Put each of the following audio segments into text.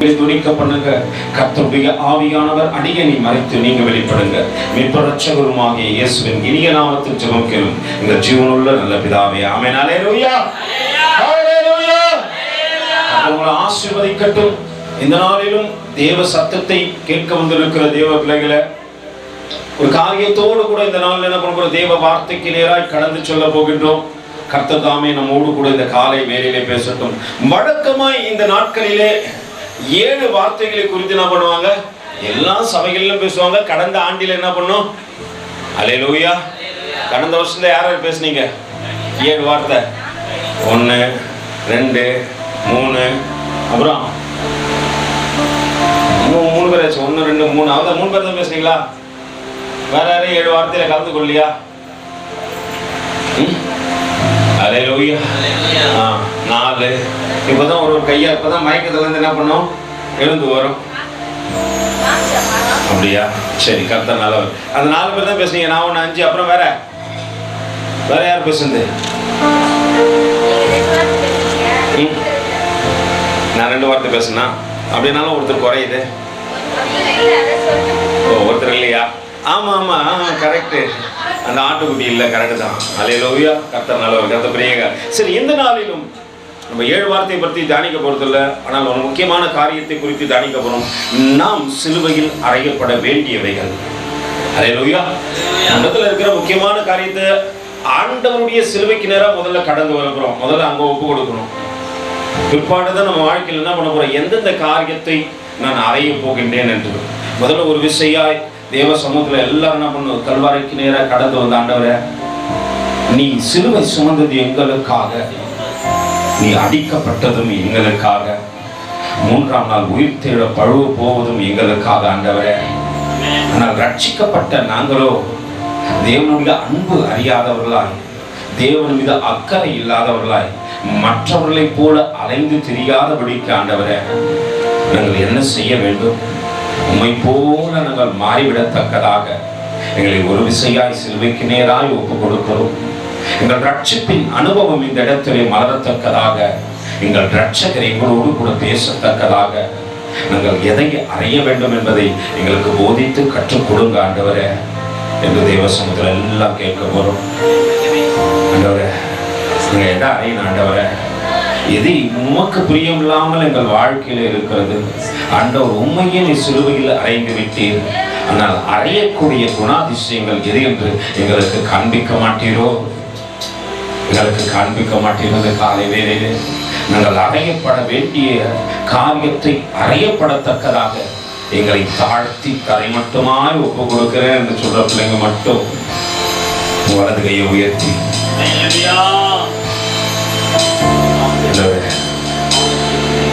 துணிக்க பண்ணுங்க. கர்த்தருடைய ஆவியானவர் அடியேனை மறைத்து நீங்க வெளிப்படுங்க. மீட்பர் இரட்சகருமாகிய இயேசுவின் இனிய நாமத்தில் ஜெபிக்கிறோம் எங்கள் ஜீவனுள்ள நல்ல பிதாவே, ஆமென். அல்லேலூயா, அல்லேலூயா. உங்களை ஆசீர்வதிக்கட்டும். இந்த நாளிலும் தேவ சத்தத்தை கேட்க வந்திருக்கிற தேவ பிள்ளைகளை ஒரு காரியத்தோடு கூட இந்த நாளில் என்ன பண்ணுற தேவ வார்த்தைக்கு நேராய் கடந்து சொல்ல போகின்றோம். கர்த்தர் தாமே நம்மோடு கூட இந்த காலை வேளையிலே பேசட்டும். வழக்கமாய் இந்த நாட்களிலே 7 வார்த்தைகளை குறித்து என்ன பண்ணுவாங்க, எல்லா சபைகளிலும் பேசுவாங்க. கடந்த ஆண்டில் என்ன பண்ணும், அல்லேலூயா. கடந்த வருஷத்துல யார் பேசுனீங்க? 7 வார்த்தை. 1 2 3 அப்புறம் 3 பேர் ஆச்சு. 1 2 3 அதான் 3 பேர் தான் பேசுனீங்களா? வேற யாரும் 7 வார்த்தையில கலந்து கொள்ளியா? அல்லேலூயா. 4 இப்பதான் ஒரு கையா இப்பதான் மயக்கத்துல இருந்து என்ன பண்ணோம், எழுந்து வரும். அப்படியா? சரி, கர்த்தர் நல்லவர். அந்த 4 பேர் தான் பேசுனீங்க. நான் 1 5 அப்புறம் வேற யார் பேசுனது? நான் 2 வார்த்தை பேசுனா அப்படின்னாலும் ஒருத்தர் குறையுது. ஒருத்தர் இல்லையா? ஆமா ஆமா, கரெக்ட். அந்த ஆட்டுக்குட்டி இல்லை, கரெக்டு தான். அல்லேலூயா, கர்த்தர் நல்லவர், கர்த்தர் பிரியங்க. சரி, எந்த நாளிலும் நம்ம 7 வார்த்தையை பற்றி தியானிக்க போறதில்லை. ஆனால் ஒரு முக்கியமான காரியத்தை குறித்து தியானிக்க போறோம். நாம் சிலுவையில் அறையப்பட வேண்டியவைகள். அல்லேலூயா. நம்மத்துல இருக்கிற முக்கியமான காரியத்தை ஆண்டவருடைய சிலுவைக்கு நேரம் முதல்ல கடந்து வரப்போறோம். முதல்ல அங்க ஒப்பு கொடுக்கணும். பிற்பாடுதான் நம்ம வாழ்க்கையில் என்ன பண்ண போறோம், எந்தெந்த காரியத்தை நான் அறைய போகின்றேன் என்று முதல்ல ஒரு விஷயாய் தேவ சமூகத்தில் எல்லாரும் என்ன பண்ணும், கல்வாரிக்கு நேராக கடந்து வந்த ஆண்டவரே, நீ சிலுவை சுமந்தது எங்களுக்காக, நீ அடிக்கப்பட்டதும் எங்களுக்காக, 3ஆம் நாள் உயிர் தேட பழுவ போவதும் எங்களுக்காக ஆண்டவரே. ஆனால் ரட்சிக்கப்பட்ட நாங்களோ தேவனுடைய அன்பு அறியாதவர்களாய், தேவன் மீது அக்கறை இல்லாதவர்களாய், மற்றவர்களை போல அலைந்து திரியாதபடிக்கு ஆண்டவரே நாங்கள் என்ன செய்ய வேண்டும்? உம்மை போல நாங்கள் மாறிவிடத்தக்கதாக எங்களை ஒரு விசையாய் சிலுவைக்கு நேராய் ஒப்பு கொடுக்கிறோம். எங்கள் ரட்சிப்பின் அனுபவம் இந்த இடத்திலே மலரத்தக்கதாக, எங்கள் ரட்சகர் எங்களோடு கூட பேசத்தக்கதாக நாங்கள் எதை அறைய வேண்டும் என்பதை எங்களுக்கு போதித்து கற்றுக் கொடுங்க ஆண்டவரே என்று தேவ சமூகத்தில் எல்லாம் கேட்க போறோம். ஆண்டவரே, நீங்க எதை அறையணும் ஆண்டவரே? எது உமக்கு பிரியம் இல்லாமல் எங்கள் வாழ்க்கையில இருக்கிறது ஆண்டவர், உண்மையே நீ சிலுவையில் அறைந்து விட்டீர். ஆனால் அறையக்கூடிய குணாதிசயங்கள் எது என்று எங்களுக்கு காண்பிக்க மாட்டீரோ? எங்களுக்கு காண்பிக்க மாட்டீர்கள். காலை வேளையிலே நாங்கள் அறையப்பட வேண்டிய காரியத்தை அறையப்படத்தக்கதாக எங்களை தாழ்த்தி தரை மட்டுமாய் ஒப்பு கொடுக்கிறேன் என்று சொல்ற பிள்ளைங்க மட்டும் வலது கையை உயர்த்தி,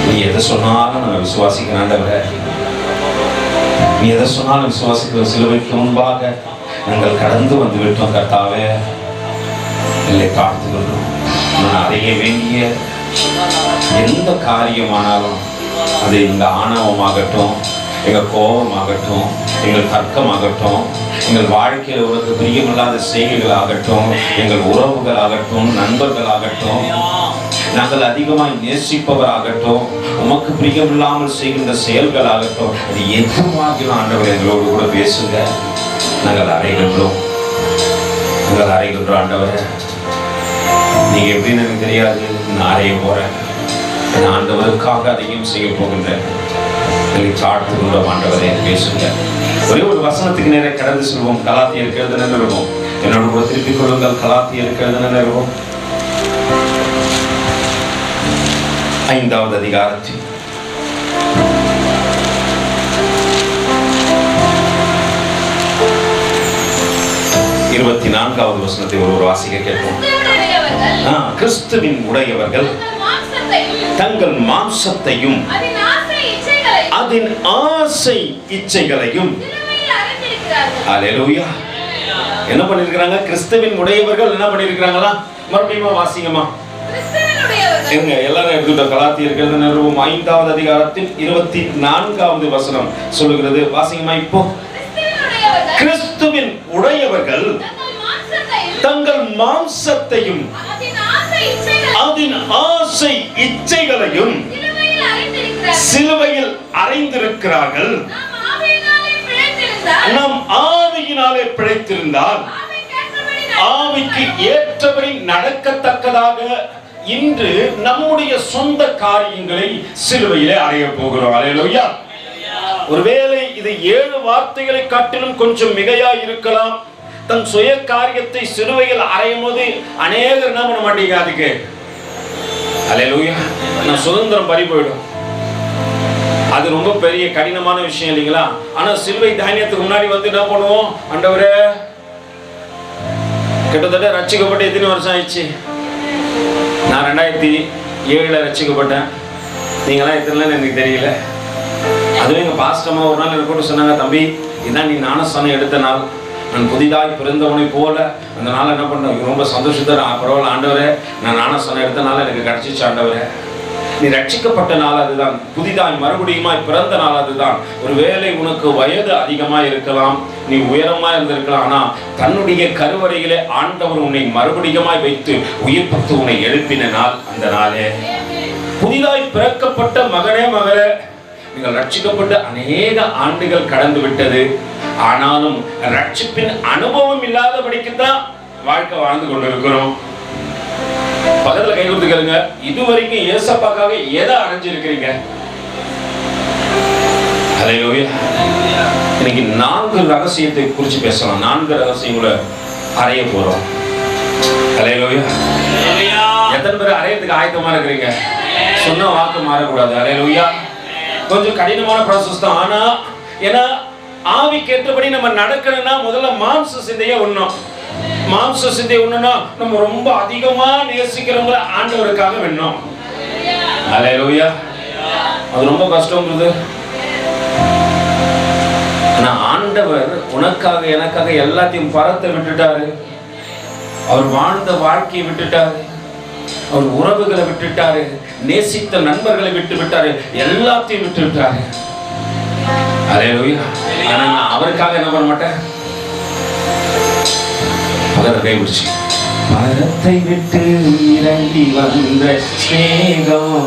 நீ எதை சொன்னாலும் நாங்கள் விசுவாசிக்கிறாண்டவரே, நீ எதை சொன்னாலும் விசுவாசிக்கிற சிலுவைக்கு முன்பாக நாங்கள் கடந்து வந்து விட்டோம் கர்த்தாவே. இல்லை, தாழ்த்துக்கொள்ளும். நான் அறைய வேண்டிய எந்த காரியமானாலும் அது எங்கள் ஆணவமாகட்டும், எங்கள் கோபமாகட்டும், எங்கள் தர்க்கமாகட்டும், எங்கள் வாழ்க்கையில் உனக்கு பிரியமில்லாத செய்கைகளாகட்டும், எங்கள் உறவுகளாகட்டும், நண்பர்களாகட்டும், நாங்கள் அதிகமாக நேசிப்பவராகட்டும், உமக்கு பிரியமில்லாமல் செய்கின்ற செயல்களாகட்டும், அது எதுவாகிலும் ஆண்டவர் எங்களோடு கூட பேசுங்க. நாங்கள் அறைகின்றோம் ஆண்டவரை. நீங்க எப்படின்னு எனக்கு தெரியாது, நான் அறைய போறேன். நான் ஆண்டவருக்காக அதையும் செய்ய போகின்றேன். தாழ்த்து கொண்ட ஆண்டவரை பேசுங்க. ஒரே ஒரு வசனத்துக்கு நேரே கடந்து செல்வோம். கலாத்தியருக்கு எழுதின நிறுவம், என்னோட கூட திருப்பிக் கொள்ளுங்கள். கலாத்தியருக்கு எழுதின நிறுவம் 5வது அதிகாரத்தில் 24வது வசனத்தை ஒரு வாசிக்க கேட்போம். கிறிஸ்துவின் உடையவர்கள் தங்கள் மாம்சத்தையும் அதன் ஆசை இச்சைகளையும் அல்லேலூயா என்ன பண்ணிருக்கிறாங்க? கிறிஸ்துவின் உடையவர்கள் என்ன பண்ணிருக்கிறாங்களா? மறுபடியும் வாசிங்கம்மா. எங்க எல்லாரும் எடுத்துட்டோம். கலாத்தியருக்கு எழுதின நிருபம் 5வது அதிகாரத்தில் 24வது வசனம் சொல்லுகிறது. வாசிங்கம்மா. இப்போ கிறிஸ்துவின் உடையவர்கள் தங்கள் மாம்சத்தையும் அதன் ஆசை இச்சைகளையும் சிலுவையில் அறைந்திருக்கிறார்கள். நாம் ஆவியினாலே பிழைத்திருந்தால் ஆவிக்கு ஏற்றபடி நடக்கத்தக்கதாக இன்று நம்முடைய சொந்த காரியங்களை சிலுவையிலே அறைய போகிறோம். அல்லேலூயா. ஒருவேளை இது 7 வார்த்தைகளை காட்டிலும் கொஞ்சம் மிகையா இருக்கலாம். தன் சுய காரியத்தை சிலுவையில் அறையும் போது அநேகர் என்ன பண்ண மாட்டீங்க, அதுக்கு அல்லேலூயா நான் சுதந்திரம் பறி போயிடும். அது ரொம்ப பெரிய கடினமான விஷயம் இல்லைங்களா? ஆனா சிலுவை தானியத்துக்கு முன்னாடி வந்து என்ன பண்ணுவோம், ஆண்டவரே கிட்டத்தட்ட ரட்சிக்கப்பட்டு எத்தனை வருஷம் ஆயிடுச்சு? நான் 2007 ரட்சிக்கப்பட்டேன். நீங்களாம் எத்தனை எனக்கு தெரியல. அதுவும் எங்கள் பாஸ்டம்மா ஒரு நாள் எனக்கு கூட சொன்னாங்க, தம்பி இதான் நீ ஞானஸ்தானம் எடுத்த நாள், நான் புதிதாய் பிறந்தவனை போல அந்த நாள் என்ன பண்ணேன், ரொம்ப சந்தோஷத்தை பரவாயில்ல ஆண்டவரே, நான் ஞானஸ்தானம் எடுத்த நாள் எனக்கு கிடைச்சிச்சு ஆண்டவரே. நீ ரட்சிக்கப்பட்ட நாள் அதுதான், புதிதாய் மறுபடியுமாய் பிறந்த நாள் அதுதான். ஒருவேளை உனக்கு வயது அதிகமாக இருக்கலாம், நீ உயரமா இருந்திருக்கலாம், ஆனா தன்னுடைய கருவறையிலே ஆண்டவர் உன்னை மறுபடியுமாய் வைத்து உயிர்ப்பித்து உன்னை எழுப்பின நாள் அந்த நாளே. புதிதாய் பிறக்கப்பட்ட மகனே மகளே, நீங்கள் ரட்சிக்கப்பட்டு அநேக ஆண்டுகள் கடந்து விட்டது. ஆனாலும் ரட்சிப்பின் அனுபவம் இல்லாதபடிக்கு தான் வாழ்க்கை வாழ்ந்து கொண்டிருக்கிறோம். பக்கத்துல கை கொடுத்து கேளுங்க, இதுவரைக்கும் ஏசப்பாக்காக எதை அடைஞ்சிருக்கிறீங்க? அல்லேலூயா. இன்னைக்கு 4 ரகசியத்தை குறித்து பேசலாம். 4 ரகசியங்களை அறைய போறோம். அல்லேலூயா. எத்தனை பேர் அறையத்துக்கு ஆயத்தமா இருக்கிறீங்க? சொன்ன வாக்கு மாறக்கூடாது. அல்லேலூயா. கொஞ்சம் கடினமான ப்ராசஸ் தான். ஆனா ஏன்னா ஆவிக்கு ஏற்றபடி நம்ம நடக்கணும்னா முதல்ல மாம்ச சிந்தையை உண்ணணும். மாம்ச சிந்தையை உண்ணணும்னா நம்ம ரொம்ப அதிகமா நேசிக்கிறவங்கள ஆண்டவருக்காக வேணும். அல்லேலூயா. அது ரொம்ப கஷ்டம்ன்றது. ஆனா ஆண்டவர் உனக்காக எனக்காக எல்லாத்தையும் பரத்தை விட்டுட்டாரு. அவர் வாழ்ந்த வாழ்க்கையை விட்டுட்டாரு. அவர் உறவுகளை விட்டுட்டாரு. நேசித்த நண்பர்களை விட்டு விட்டாரு. எல்லாத்தையும் விட்டு விட்டாரு. அல்லேலூயா. ஆனா நான் அவருக்காக என்ன பண்ண மாட்டேன். பகத்தை கைபிடிச்சு, பரத்தை விட்டு இறங்கி வந்த ஸ்நேகம்,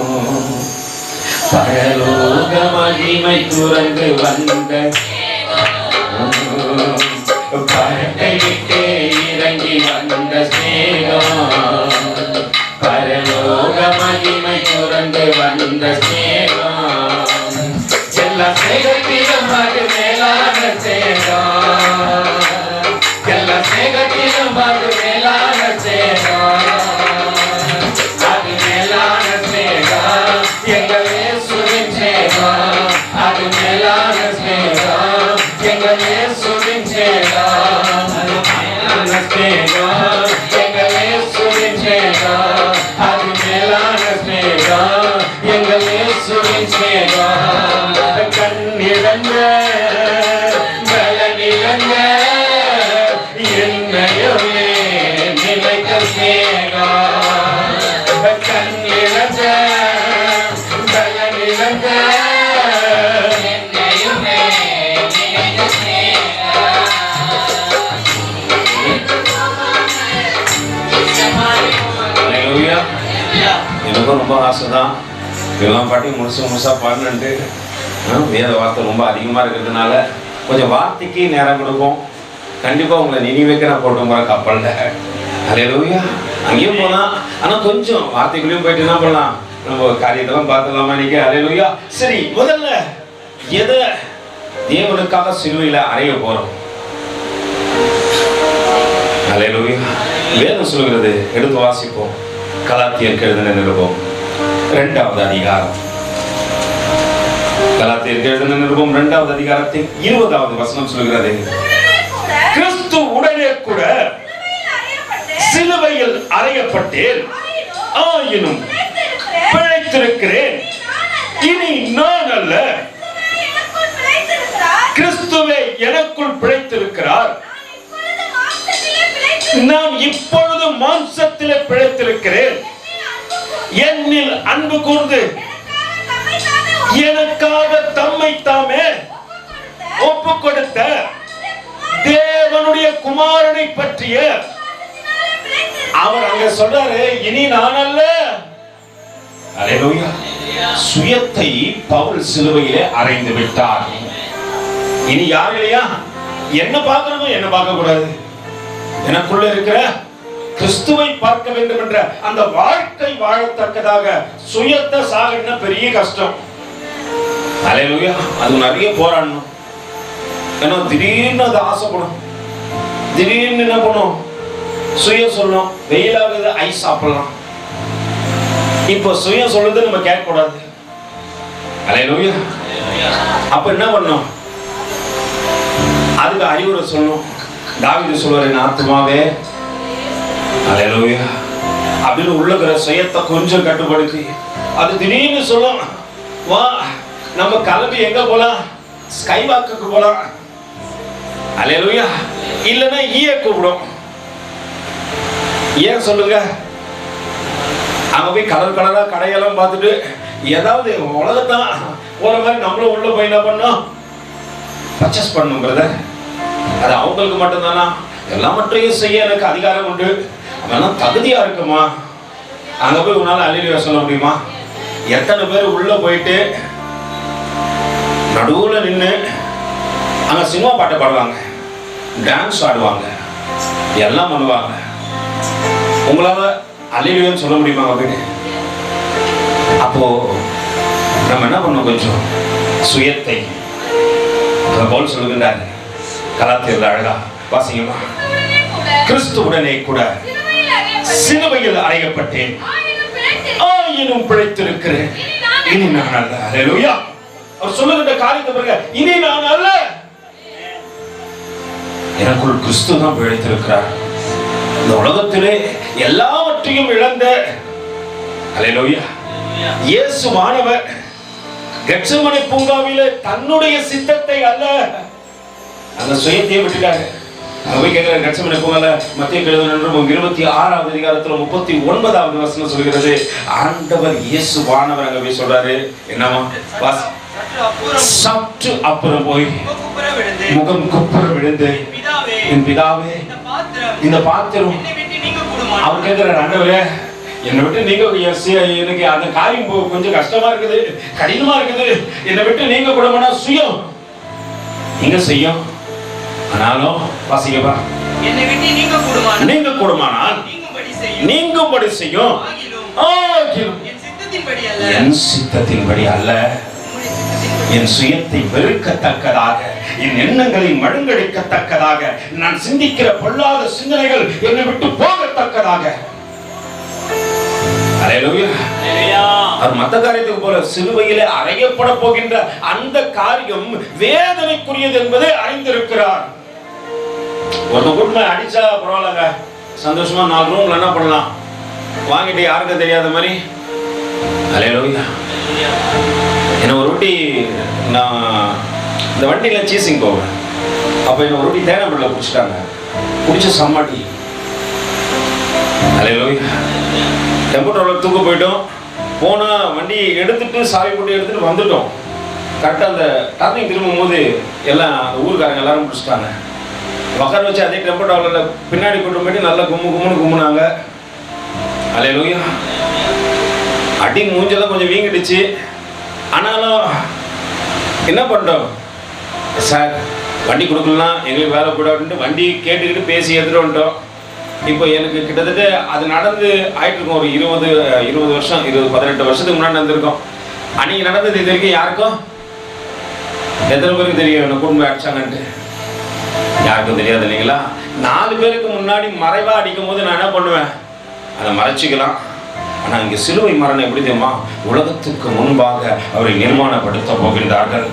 பரலோக மகிமை துறந்து வந்த, பரத்தை விட்டு இறங்கி வந்த ஸ்நேகம், பரலோக மகிமை துறந்து வந்த ஸ்நேகம், எல்லா ஸ்நேகத்திலும் அது மேலான ஸ்நேகம், எல்லா ஸ்நேகத்திலும் அது மேலான ஸ்நேகம், அது மேலான ஸ்நேகம், எங்கள் இயேசுவின் ஸ்நேகம், அது மேலான ஸ்நேகம், எங்கள் இயேசுவின் ஸ்நேகம், அது மேலான ஸ்நேகம், எங்கள் இயேசுவின் ஸ்நேகம், அது மேலான ஸ்நேகம், எங்கள் இயேசுவின் ஸ்நேகம், கண்ணிழந்த பலனிழந்த என்னையுமே நிலைத்த ஸ்நேகம், கண்ணிழந்த பலனிழந்த என்னையுமே நிலைத்த ஸ்நேகம். அல்லேலூயா. எனக்கும் ரொம்ப ஆசைதான் இதெல்லாம் பாட்டி முழுசா பாடணுன்ட்டு. வேத வார்த்தை ரொம்ப அதிகமாக இருக்கிறதுனால கொஞ்சம் வார்த்தைக்கு நேரம் கொடுப்போம். கண்டிப்பாக உங்களை நினைவுக்கு நான் போட்டு போகிறேன் கப்பலில். அல்லேலூயா. அங்கேயும் போகலாம், ஆனால் கொஞ்சம் வார்த்தைக்குள்ளேயும் போயிட்டு என்ன பண்ணலாம், நம்ம காரியத்தெல்லாம் பார்த்துலாமா இன்னைக்கு? அல்லேலூயா. சரி, முதல்ல எதை தேவனுக்காக சிலுவையில் அறைய போகிறோம்? அல்லேலூயா. வேதம் சொல்கிறது, எடுத்து வாசிப்போம். கலாத்தியருக்கு எழுதின நிருபம் 2வது அதிகாரம். கலாத்தியருக்கு எழுதின நிருபம் 2வது அதிகாரத்தின் 20வது வசனம் சொல்கிறது, கிறிஸ்து உடனே கூட சிலுவையில் அறையப்பட்டேன், ஆயினும் பிழைத்திருக்கிறேன். இனி நான் அல்ல, கிறிஸ்துவே எனக்குள் பிழைத்திருக்கிறார். நான் இப்பொழுது மாம்சத்திலே பிழைத்திருக்கிறேன். என்னில் அன்பு கூர்ந்து எனக்காக தம்மை தாமே ஒப்பு கொடுத்த தேவனுடைய குமாரனை பற்றிய அவர் அங்க சொல்றாரு, இனி நான் அல்ல. அல்லேலூயா. சுயத்தை பவுல் சிலுவையிலே அறைந்து விட்டார். இனி யார் இல்லையா? என்ன பார்க்கணுமோ என்ன பார்க்க கூடாது. எனக்குள்ள இருக்கிற கிறிஸ்துவை பார்க்க வேண்டும் என்ற அந்த வாழ்க்கை வாழத்தக்கதாக சுயத்தை சாகணும்னா பெரிய கஷ்டம். அல்லேலூயா. அது நிறைய போராடணும். ஏன்னா திடீர்னு அது ஆசைப்படும். திடீர்னு என்ன பண்ணும்? சுயம் சொல்லும், வெயிலாகுது ஐஸ் சாப்பிடலாம். இப்போ சுயம் சொல்லுது நம்ம கேட்க கூடாது. அல்லேலூயா. அப்ப என்ன பண்ணும்? அதுக்கு அறிவுரை சொல்லணும். தாவீது சொல்வார், என் ஆத்துமாவே அல்லேலூயா அப்படின்னு உள்ளகிற சுயத்தை கொஞ்சம் கட்டுப்படுத்தி அது திடீர்னு சொல்லும், வா நம்ம கிளம்பி எங்க போலாம்? ஸ்கை வாக்குக்கு போலாம். அல்லேலூயா. இல்லைன்னா ஈய கூப்பிடும். ஏன் சொல்லுங்க? அங்க போய் கலர் கலரா கடையெல்லாம் பார்த்துட்டு ஏதாவது உலகத்தான் போற மாதிரி நம்மளும் உள்ள போய் என்ன பண்ணோம்? பர்ச்சேஸ் பண்ணணும் பிரதர். அது அவங்களுக்கு மட்டும்தானா? எல்லாவற்றையும் செய்ய எனக்கு அதிகாரம் உண்டு, அதெல்லாம் தகுதியா இருக்குமா? அங்க போய் உன்னால அல்லேலூயா சொல்ல முடியுமா? எத்தனை பேர் உள்ள போயிட்டு நடுவுல நின்று அங்க சினிமா பாட்டை பாடுவாங்க, டான்ஸ் ஆடுவாங்க, எல்லாம் பண்ணுவாங்க. உங்களால அல்லேலூயான்னு சொல்ல முடியுமா அப்படின்னு? அப்போ நம்ம என்ன பண்ணோம்? கொஞ்சம் சுயத்தை பவுல் சொல்லுகின்றார் கலாத்தியர்ல அழகா வாசிங்கம்மா. கிறிஸ்துவுடனே கூட சிலுவையில் அறையப்பட்டேன், ஆயினும் பிழைத்திருக்கிறேன், இனி நான் அல்ல. அல்லேலூயா. அவர் சொல்லுகின்ற காரியத்தை பாருங்க, இனி நான் அல்ல, எனக்குள் கிறிஸ்து தான் பிழைத்திருக்கிறார். இந்த உலகத்திலே எல்லாவற்றையும் இழந்த அல்லேலூயா இயேசுவானவர் கெத்செமனே பூங்காவிலே தன்னுடைய சித்தத்தை அல்ல, அந்த சுயத்தையே விட்டுட்டாரு. போய் கேட்கிற கெத்செமனே பூங்கால மத்தேயு 26வது அதிகாரத்துல 39வது வசனம் சொல்கிறது, ஆண்டவர் இயேசுவானவர் அங்க போய் சொல்றாரு, என்னமா? சற்று அப்புறம் போய் முகம் குப்புற விழுந்து, என் பிதாவே இந்த பாத்திரம், அவர் கேட்கிறார், ஆண்டவரே என்னை விட்டு நீங்க, எனக்கு அந்த காரியம் கொஞ்சம் கஷ்டமா இருக்குது, கடினமா இருக்குது, என்னை விட்டு நீங்க கூடமானா சுயம் நீங்க செய்யும், ஆனாலும் வாசிங்கப்பா, என்னை விட்டு நீங்க கூடமானால் நீங்கும்படி செய்யும், என் சித்தத்தின்படி அல்ல, என் சுயத்தை வெறுக்கத்தக்கதாக, என் எண்ணங்களை மழுங்கடிக்கத்தக்கதாக, நான் சிந்திக்கிற பொல்லாத சிந்தனைகள் என்னை விட்டு போகத்தக்கதாக. அல்லேலூயா. அவர் மத்த காரியத்துக்கு போல சிலுவையிலே அறையப்பட போகின்ற அந்த காரியம் வேதனைக்குரியது என்பதை அறிந்திருக்கிறார். ஒரு குடும்ப அடிச்சா பரவாயில்லங்க, சந்தோஷமா 4 ரூம்ல என்ன பண்ணலாம், வாங்கிட்டு யாருக்கும் தெரியாத மாதிரி. அல்லேலூயா. என்ன ஒரு ரொட்டி, நான் இந்த வண்டியில சீசிங் போவேன், அப்ப என்ன ஒரு ரொட்டி தேனம்பள்ளில குடிச்சிட்டாங்க, குடிச்ச சம்மாட்டி. அல்லேலூயா. டெம்போ டிராவலர் தூக்க போயிட்டோம், போனா வண்டி எடுத்துட்டு சாவி போட்டு எடுத்துட்டு வந்துட்டோம். கரெக்டாக அந்த டர்னிங் திரும்பும் போது எல்லாம் அந்த ஊருக்காரங்க எல்லாரும் பிடிச்சிட்டாங்க. உட்கார வச்சு அதே டெம்போ டிராவலர்ல பின்னாடி கொண்டு போயிட்டு நல்லா கும்முன்னு கும்முனாங்க. அல்லேலூயா. அடி மூஞ்செல்லாம் கொஞ்சம் வீங்கிடுச்சு. ஆனாலும் என்ன பண்ணிட்டோம், சார் வண்டி கொடுக்கலாம், எங்களுக்கு வேலை கூடாதுன்ட்டு வண்டி கேட்டுக்கிட்டு பேசி எடுத்துட்டு வந்துட்டோம். இப்போ எனக்கு கிட்டத்தட்ட அது நடந்து ஆயிட்டு இருக்கும் ஒரு 20 வருஷம், 18 வருஷத்துக்கு முன்னாடி நடந்திருக்கோம். அன்னைக்கு நடந்தது இது வரைக்கும் யாருக்கும், எத்தனை பேருக்கு தெரியும் என்ன குடும்பம் அடிச்சாங்கன்ட்டு? யாருக்கும் தெரியாது இல்லைங்களா? 4 பேருக்கு முன்னாடி மறைவா அடிக்கும் போது நான் என்ன பண்ணுவேன், அதை மறைச்சிக்கலாம். ஆனால் இங்கே சிலுவை மரணம் எப்படி தெரியுமா? உலகத்துக்கு முன்பாக அவரை நிர்மாணப்படுத்த போகின்றார்கள்.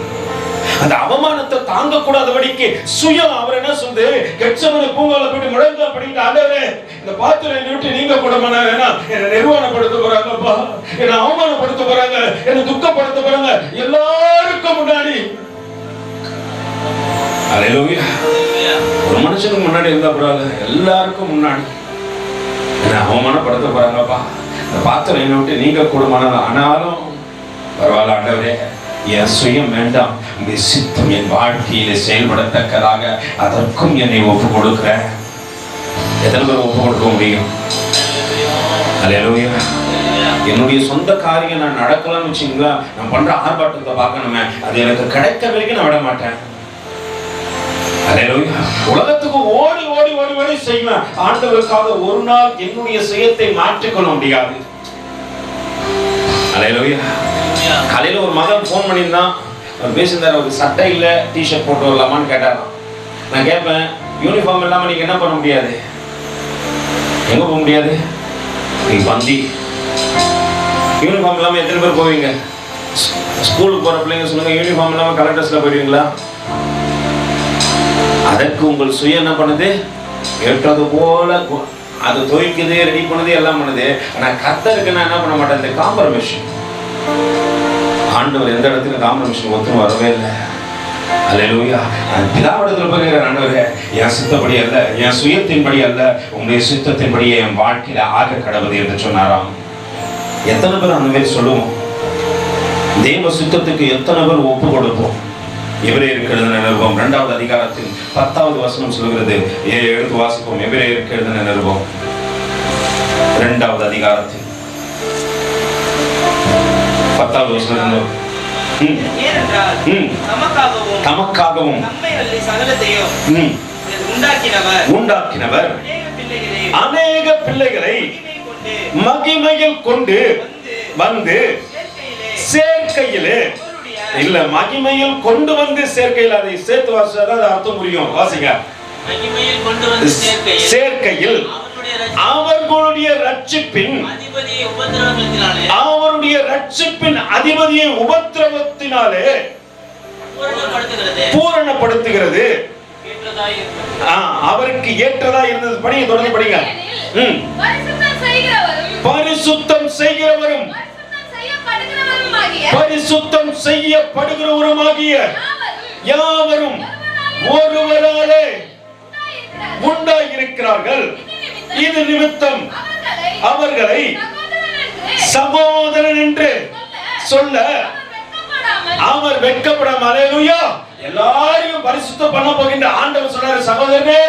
அந்த அவமானத்தை தாங்க கூடாதபடிக்கு சுயம் அவர் என்ன சொல்லுது, கெத்செமனே பூங்கால போயிட்டு முழங்கா படிக்கிட்டு, ஆண்டவரே இந்த பாத்திரம் விட்டு நீங்க கூடமானா வேணா, என்னை நிர்வாணப்படுத்த போறாங்கப்பா, என்னை அவமானப்படுத்த போறாங்க, என்னை துக்கப்படுத்த போறாங்க எல்லாருக்கும் முன்னாடி. அல்லேலூயா. ஒரு மனுஷனுக்கு முன்னாடி இருந்தா கூடாது, எல்லாருக்கும் முன்னாடி என்னை அவமானப்படுத்த போறாங்கப்பா, இந்த பாத்திரம் என்னை விட்டு நீங்க கூடமானா, ஆனாலும் பரவாயில்ல ஆண்டவரே, என் சுயம் வேண்டாம், உங்களுடைய சித்தம் என் வாழ்க்கையில செயல்படத்தக்கதாக அதற்கும் என்னை ஒப்பு கொடுக்கிறேன். எத்தனை பேர் ஒப்பு கொடுக்க முடியும்? அல்லேலூயா. என்னுடைய சொந்த காரியம் நான் நடக்கலாம்னு வச்சுங்களா, நான் பண்ற ஆர்ப்பாட்டத்தை பார்க்கணுமே, அது எனக்கு கிடைக்க வரைக்கும் நான் விட மாட்டேன். அல்லேலூயா. உலகத்துக்கு ஓடி ஓடி ஓடி ஓடி செய்வேன். ஆண்டவருக்காக ஒரு நாள் என்னுடைய சுயத்தை மாற்றிக்கொள்ள முடியாது. அல்லேலூயா. காலையில ஒரு மகன் போன் பண்ணியிருந்தான். அவர் பேசியிருந்தார், ஒரு சட்டை இல்லை, டிஷர்ட் போட்டு வரலாமான்னு கேட்டாராம். நான் கேட்பேன், யூனிஃபார்ம் இல்லாமல் நீங்க என்ன பண்ண முடியாது? எங்க போக முடியாது? நீ பந்தி யூனிஃபார்ம் இல்லாமல் எத்தனை பேர் போவீங்க? ஸ்கூலுக்கு போற பிள்ளைங்க சொல்லுங்க, யூனிஃபார்ம் இல்லாமல் கலர் ட்ரெஸ்ல போயிடுவீங்களா? அதற்கு உங்கள் சுயம் என்ன பண்ணுது? ஏற்றது போல அது துவைக்குது, ரெடி பண்ணுது, எல்லாம் பண்ணுது. ஆனா கர்த்தருக்கு நான் என்ன பண்ண மாட்டேன், இந்த காம்ப்ரமைஷன். ஆண்டவர் எந்த இடத்துல காம்ப்ரமைஷன் ஒத்துன்னு வரவே இல்லை. அல்லேலூயா. பிதாவிடத்தில் போய் ஆண்டவரே, என் சித்தப்படி அல்ல, என் சுயத்தின்படி அல்ல, உங்களுடைய சித்தத்தின்படியே என் வாழ்க்கையில ஆக கடவுது என்று சொன்னாராம். எத்தனை பேர் அந்த மாதிரி சொல்லுவோம்? தேவ சித்தத்துக்கு எத்தனை பேர் ஒப்பு கொடுப்போம்? எபிரேயருக்கு எழுதின நிருபம் 2வது அதிகாரத்தில் 10வது வசனம் சொல்கிறது. எடுத்து வாசிப்போம். எபிரேயருக்கு எழுதின நிருபம் 2வது அதிகாரத்தில் 10வது வசனம். தமக்காகவும் உண்டாக்கினவர் அநேக பிள்ளைகளை மகிமையில் கொண்டு வந்து சேர்க்கையிலே, இல்ல மகிமையில் கொண்டு வந்து சேர்க்கையில், அதை சேர்த்து வாசிச்சா அர்த்தம் புரியும். வாசிங்க. சேர்க்கையில் அவர்களுடைய ரட்சிப்பின் அதிபதியை உபத்திரவத்தினாலே பூரணப்படுத்துகிறது. அவருக்கு ஏற்றதா இருந்தது. படிங்க, தொடர்ந்து படிங்க. பரிசுத்தம் செய்கிறவரும் பரிசுத்தம் செய்யப்படுகிறவருமாகிய யாவரும் ஒருவராலே உண்டாயிருக்கிறார்கள். இது நிமித்தம் அவர்களை சகோதரன் என்று சொல்ல அவர் வெட்கப்படாமல். அல்லேலூயா. எல்லாரையும் பரிசுத்தம் பண்ண போகின்ற ஆண்டவர் சொன்னாரு, சகோதரனே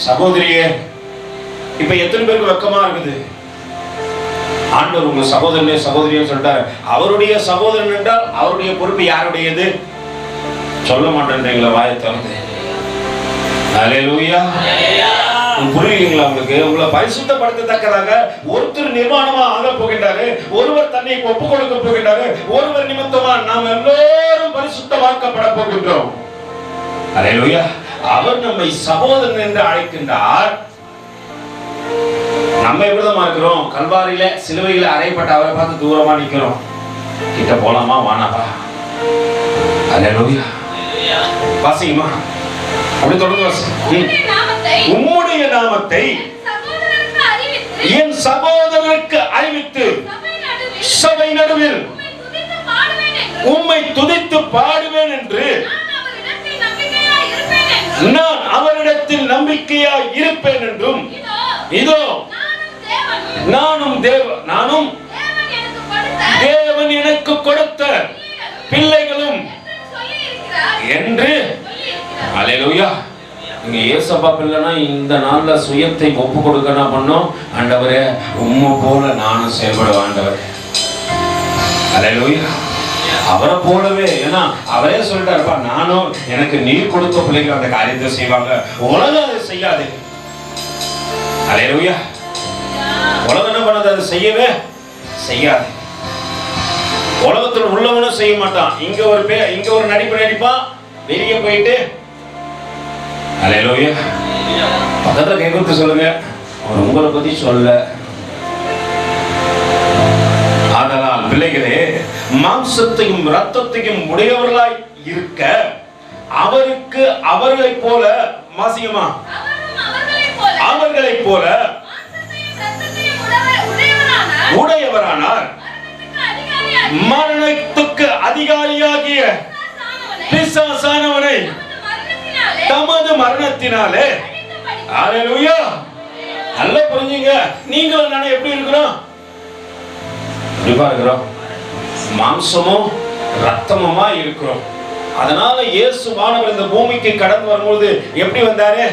சகோதரியே. இப்ப எத்தனை பேருக்கு வெட்கமா இருக்குது? ஆண்டவர் உங்க சகோதரனே சகோதரியே சொல்லிட்டாரு. அவருடைய சகோதரன் என்றால் அவருடைய பொறுப்பு யாருடையது? சொல்ல மாட்டேன்றீங்களா வாயை திறந்து? அல்லேலூயா. புரியுங்களா உங்களுக்கு? உங்களை பரிசுத்தப்படுத்தத்தக்கதாக ஒருத்தர் நிர்வாணமா ஆக போகின்றாரு, ஒருவர் தன்னை ஒப்பு கொடுக்க போகின்றாரு, ஒருவர் நிமித்தமா நாம் எல்லோரும் பரிசுத்தமாக்கப்பட போகின்றோம். அல்லேலூயா. அவர் நம்மை சகோதரன் என்று அழைக்கின்றார். நம்ம எப்படிதான் இருக்கிறோம்? கல்வாரியில சிலுவையில அறையப்பட்ட அவரை பார்த்து தூரமா நிக்கிறோம். கிட்ட போலாமா வானாப்பா? அல்லேலூயா. வாசிங்கம்மா. அப்படி தொடர்ந்து வாசி. உம்முடைய நாமத்தை என் சகோதரருக்கு அறிவித்து சபை நடுவில் உம்மை துதித்து பாடுவேன் என்று நான் அவரிடத்தில் நம்பிக்கையாய் இருப்பேன் என்றும், இதோ நானும் தேவன் எனக்கு கொடுத்த பிள்ளைகளும் என்று. அல்லேலூயா. இங்க ஏசப்பா பிள்ளைனா இந்த நாள்ல சுயத்தை ஒப்பு கொடுக்க என்ன பண்ணோம்? ஆண்டவரே உம்மை போல நானும் செயல்படுவேன் ஆண்டவரே. அல்லேலூயா. அவரை போலவே, ஏன்னா அவரே சொல்லிட்டாருப்பா, நானும் எனக்கு நீர் கொடுத்த பிள்ளைகள் அந்த காரியத்தை செய்வாங்க, உலகம் அதை செய்யாது. அல்லேலூயா. உலகம் என்ன பண்ணது? அதை செய்யவே செய்யாது. உலகத்தில் உள்ளவனும் செய்ய மாட்டான். இங்க ஒரு நடிப்பு நடிப்பான், வெளியே போயிட்டு. அல்லேலூயா. பக்கத்துல கை கொடுத்து சொல்லுங்க, அவர் உங்களை பத்தி சொல்ல. ஆதலால் பிள்ளைகளே, மாம்சத்தையும் இரத்தத்தையும் உடையவர்களாய் இருக்க அவருக்கு அவர்களைப் போல, மாசியமா அவர்களைப் போல உடையவரானார். மரணத்துக்கு அதிகாரியாகிய பிசாசானவனை தமது மரணத்தினாலே. அல்லேலூயா. நல்லா புரிஞ்சுங்க. நீங்களும் நானே எப்படி இருக்கிறோம்? எப்படிப்பா இருக்கிறோம்? மாம்சமும் ரத்தமுமா இருக்கிறோம். அதனால இயேசுவானவர் இந்த பூமிக்கு கடந்து வரும்போது எப்படி வந்தாரு?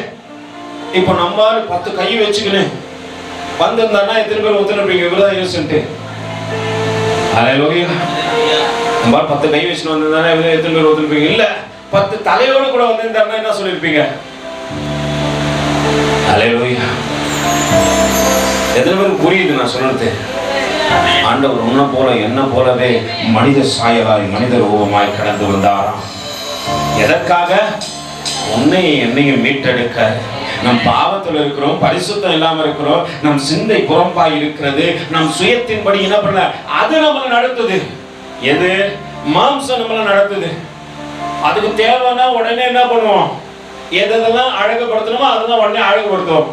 இப்ப நம்மால 10 கை வச்சுக்கின்னு வந்திருந்தாருன்னா எத்தனை பேர் ஒத்துழைப்பீங்க? இவ்வளவுதான் யோசிச்சுட்டு ஹல்லேலூயா. நம்ம 10 கை வச்சுட்டு வந்திருந்தானே எத்தனை பேர் ஒத்துருப்பீங்க? இல்ல 10 தலையோடு கூட வந்திருந்தாருன்னா என்ன சொல்லியிருப்பீங்க? ஹல்லேலூயா. எத்தனை பேருக்கு புரியுது நான் சொல்றது? ஆண்டவர் உன்னை போல என்ன போலவே மனித சாயலாய் மனித ரூபமாய் கடந்து வந்தாராம். எதற்காக? உன்னை என்னையும் மீட்டெடுக்க. நம் பாவத்தில் இருக்கிறோம், பரிசுத்தம் இல்லாம இருக்கிறோம், நம் சிந்தை புறம்பாய் இருக்கிறது, நம் சுயத்தின்படி என்ன பண்ண அது நம்மளை நடத்துது. எது? மாம்சம் நம்மளை நடத்துது. அதுக்கு தேவைன்னா உடனே என்ன பண்ணுவோம்? எதெல்லாம் அழகுபடுத்தணுமோ அதெல்லாம் உடனே அழகுபடுத்துவோம்.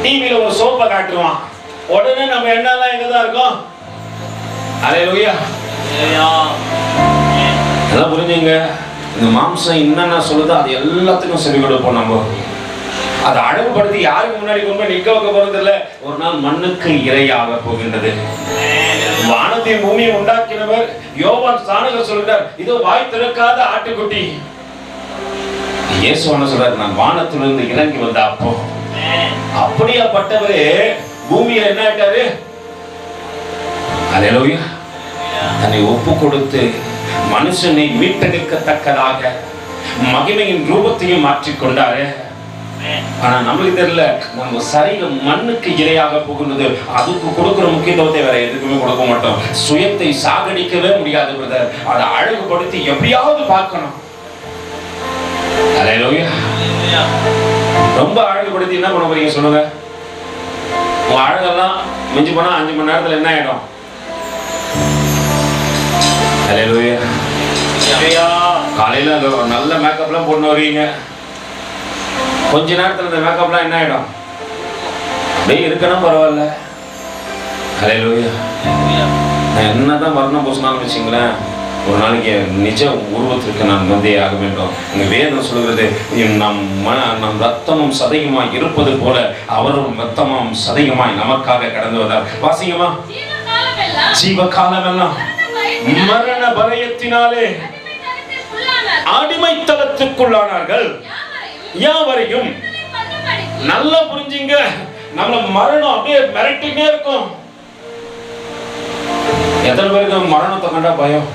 டிவியில ஒரு சோப்பை காட்டுவான், உடனே நம்ம என்னெல்லாம் எங்கதான் இருக்கோம்? ஹல்லேலூயா. எல்லாம் புரிஞ்சுங்க. இந்த மாம்சம் என்னென்ன சொல்லுதோ அது எல்லாத்துக்கும் செவி கொடுப்போம். நம்ம அதை அழகுபடுத்தி யாருக்கு முன்னாடி கொண்டு நிக்க வைக்க போறது இல்ல. ஒரு நாள் மண்ணுக்கு இரையாக போகின்றது. வானத்தையும் பூமியை உண்டாக்கினவர் யோவான் ஸ்நானகர் சொல்றார், இதோ வாய் திறக்காத ஆட்டுக்குட்டி. இயேசு என்ன சொல்றாரு? நான் வானத்திலிருந்து இறங்கி வந்த அப்போ. அப்படியாப்பட்டவரே பூமியில என்ன ஆயிட்டாரு? ஹல்லேலூயா. தன்னை ஒப்பு கொடுத்து மனுஷனை மீட்டெடுக்கத்தக்கதாக மகிமையின் ரூபத்தையும் மாற்றிக்கொண்டாரு. ஆனா நம்மளுக்கு தெரியல, நம்ம சரீரம் மண்ணுக்கு இரையாக போகுது. அதுக்கு கொடுக்கிற முக்கியத்துவத்தை வேற எதுக்குமே கொடுக்க மாட்டோம். சுயத்தை சாகடிக்கவே முடியாது பிரதர். அதை அழகுபடுத்தி எப்படியாவது பார்க்கணும். ஹல்லேலூயா. ரொம்ப அழகுபடுத்தி என்ன பண்ண போறீங்க சொல்லுங்க? உங்க அழகெல்லாம் மிஞ்சி போனா 5 மணி நேரத்துல என்ன ஆயிடும்? ஹல்லேலூயா. காலையில நல்ல மேக்கப்லாம் போட்டு வருவீங்க, கொஞ்ச நேரத்துல இந்த மேக்கப்லாம் என்ன ஆயிடும்? அப்படியே இருக்கணும், பரவாயில்ல. ஹல்லேலூயா. நான் என்னதான் வர்ணம் பூசினாலும் வச்சுங்களேன், ஒரு நாளைக்கு நிஜ உருவத்திற்கு நான் வந்தே ஆக வேண்டும். இங்க வேதம் சொல்கிறது, நம் ரத்தமும் சதையுமாய் இருப்பது போல அவரும் ரத்தமும் சதையுமாய் நமக்காக கடந்து வந்தார். வாசிங்கம்மா. ஜீவகாலமெல்லாம் மரண பயத்தினாலே அடிமைத்தனத்துக்குள்ளானார்கள். யாவரையும் நல்லா புரிஞ்சுங்க, நம்மள மரணம் அப்படியே மிரட்டினே இருக்கும். எத்தனை பேருக்கு மரணத்தை கண்டா பயம்?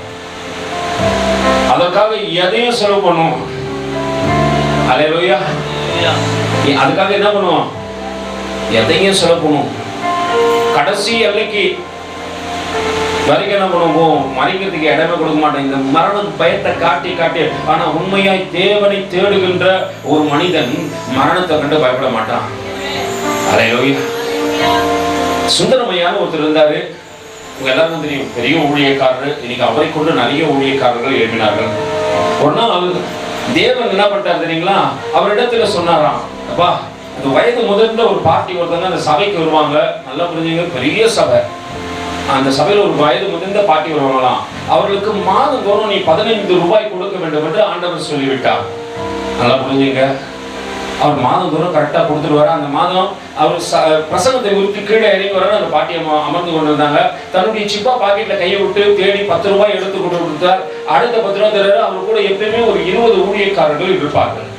அதற்காக எதையும் செலவு பண்ணுவோம். ஹல்லேலூயா. அதுக்காக என்ன பண்ணுவோம்? எதையும் செலவு பண்ணுவோம். கடைசி எல்லைக்கு வரைக்கும் என்ன பண்ணுவோம்? மறைக்கிறதுக்கு இடமே கொடுக்க மாட்டோம். இந்த மரண பயத்தை காட்டி காட்டி. ஆனா உண்மையாய் தேவனை தேடுகின்ற ஒரு மனிதன் மரணத்தை கண்டு பயப்பட மாட்டான். ஹல்லேலூயா. சுந்தரமையான ஒருத்தர் இருந்தாரு, உங்க எல்லாருக்கும் தெரியும், பெரிய ஊழியக்காரர். இன்னைக்கு அவரை கொண்டு நிறைய ஊழியக்காரர்கள் எழுப்பினார்கள். ஒரு நாள் தேவன் என்ன பண்ணிட்டார் தெரியுங்களா? அவரிடத்துல சொன்னாராம், அப்பா அந்த வயது முதிர்ந்த ஒரு பார்ட்டி ஒருத்தவங்க அந்த சபைக்கு வருவாங்க. நல்லா புரிஞ்சுங்க, பெரிய சபை. அந்த சபையில் ஒரு வயது முதிர்ந்த பாட்டி வருவாங்களாம். அவர்களுக்கு மாதம் தோறும் நீ 15 ரூபாய் கொடுக்க வேண்டும் என்று ஆண்டவர் சொல்லிவிட்டார். நல்லா புரிஞ்சுங்க. அவர் மாதம் தோறும் கரெக்டா கொடுத்துருவாரு. அந்த மாதம் அவர் பிரசங்கத்தை விட்டு கீழே இறங்கி வர அந்த பாட்டி அமர்ந்து கொண்டிருந்தாங்க. தன்னுடைய சிப்பா பாக்கெட்ல கையை விட்டு தேடி 10 ரூபாய் எடுத்து கொண்டு கொடுத்தார். அடுத்த 10 ரூபாய் தர அவர் கூட எப்பயுமே ஒரு 20 ஊழியக்காரர்கள் இருப்பார்கள்.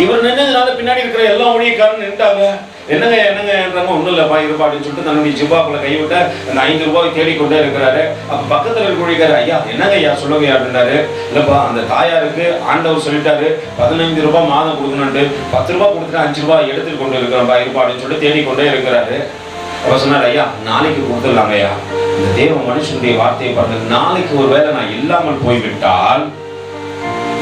இவர் நின்றதுனால பின்னாடி இருக்கிற எல்லா ஊழியக்காரரும் நின்றாங்க. என்னங்க என்றாங்க. ஒன்றும் இல்லைப்பா இருப்பா அப்படின்னு சொல்லிட்டு தன்னுடைய ஜிப்பாக்குள்ள கைவிட்ட அந்த 5 ரூபாய் தேடிக்கொண்டே இருக்கிறாரு. அப்ப பக்கத்துல இருக்கிற ஐயா என்னங்க ஐயா சொல்லுங்க அப்படின்னாரு. இல்லப்பா அந்த தாயாருக்கு ஆண்டவர் சொல்லிட்டாரு 15 ரூபாய் மாதம் கொடுக்கணும்ட்டு, 10 ரூபாய் கொடுத்துட்டு 5 ரூபாய் எடுத்துட்டு கொண்டு இருக்கிறப்பா இருப்பா அப்படின்னு சொல்லிட்டு தேடிக்கொண்டே இருக்கிறாரு. அவர் சொன்னார், ஐயா நாளைக்கு கொடுத்துடலாங்க ஐயா. இந்த தேவ மனுஷனுடைய வார்த்தையை பாருங்க, நாளைக்கு ஒரு வேளை நான் இல்லாமல் போய்விட்டால்,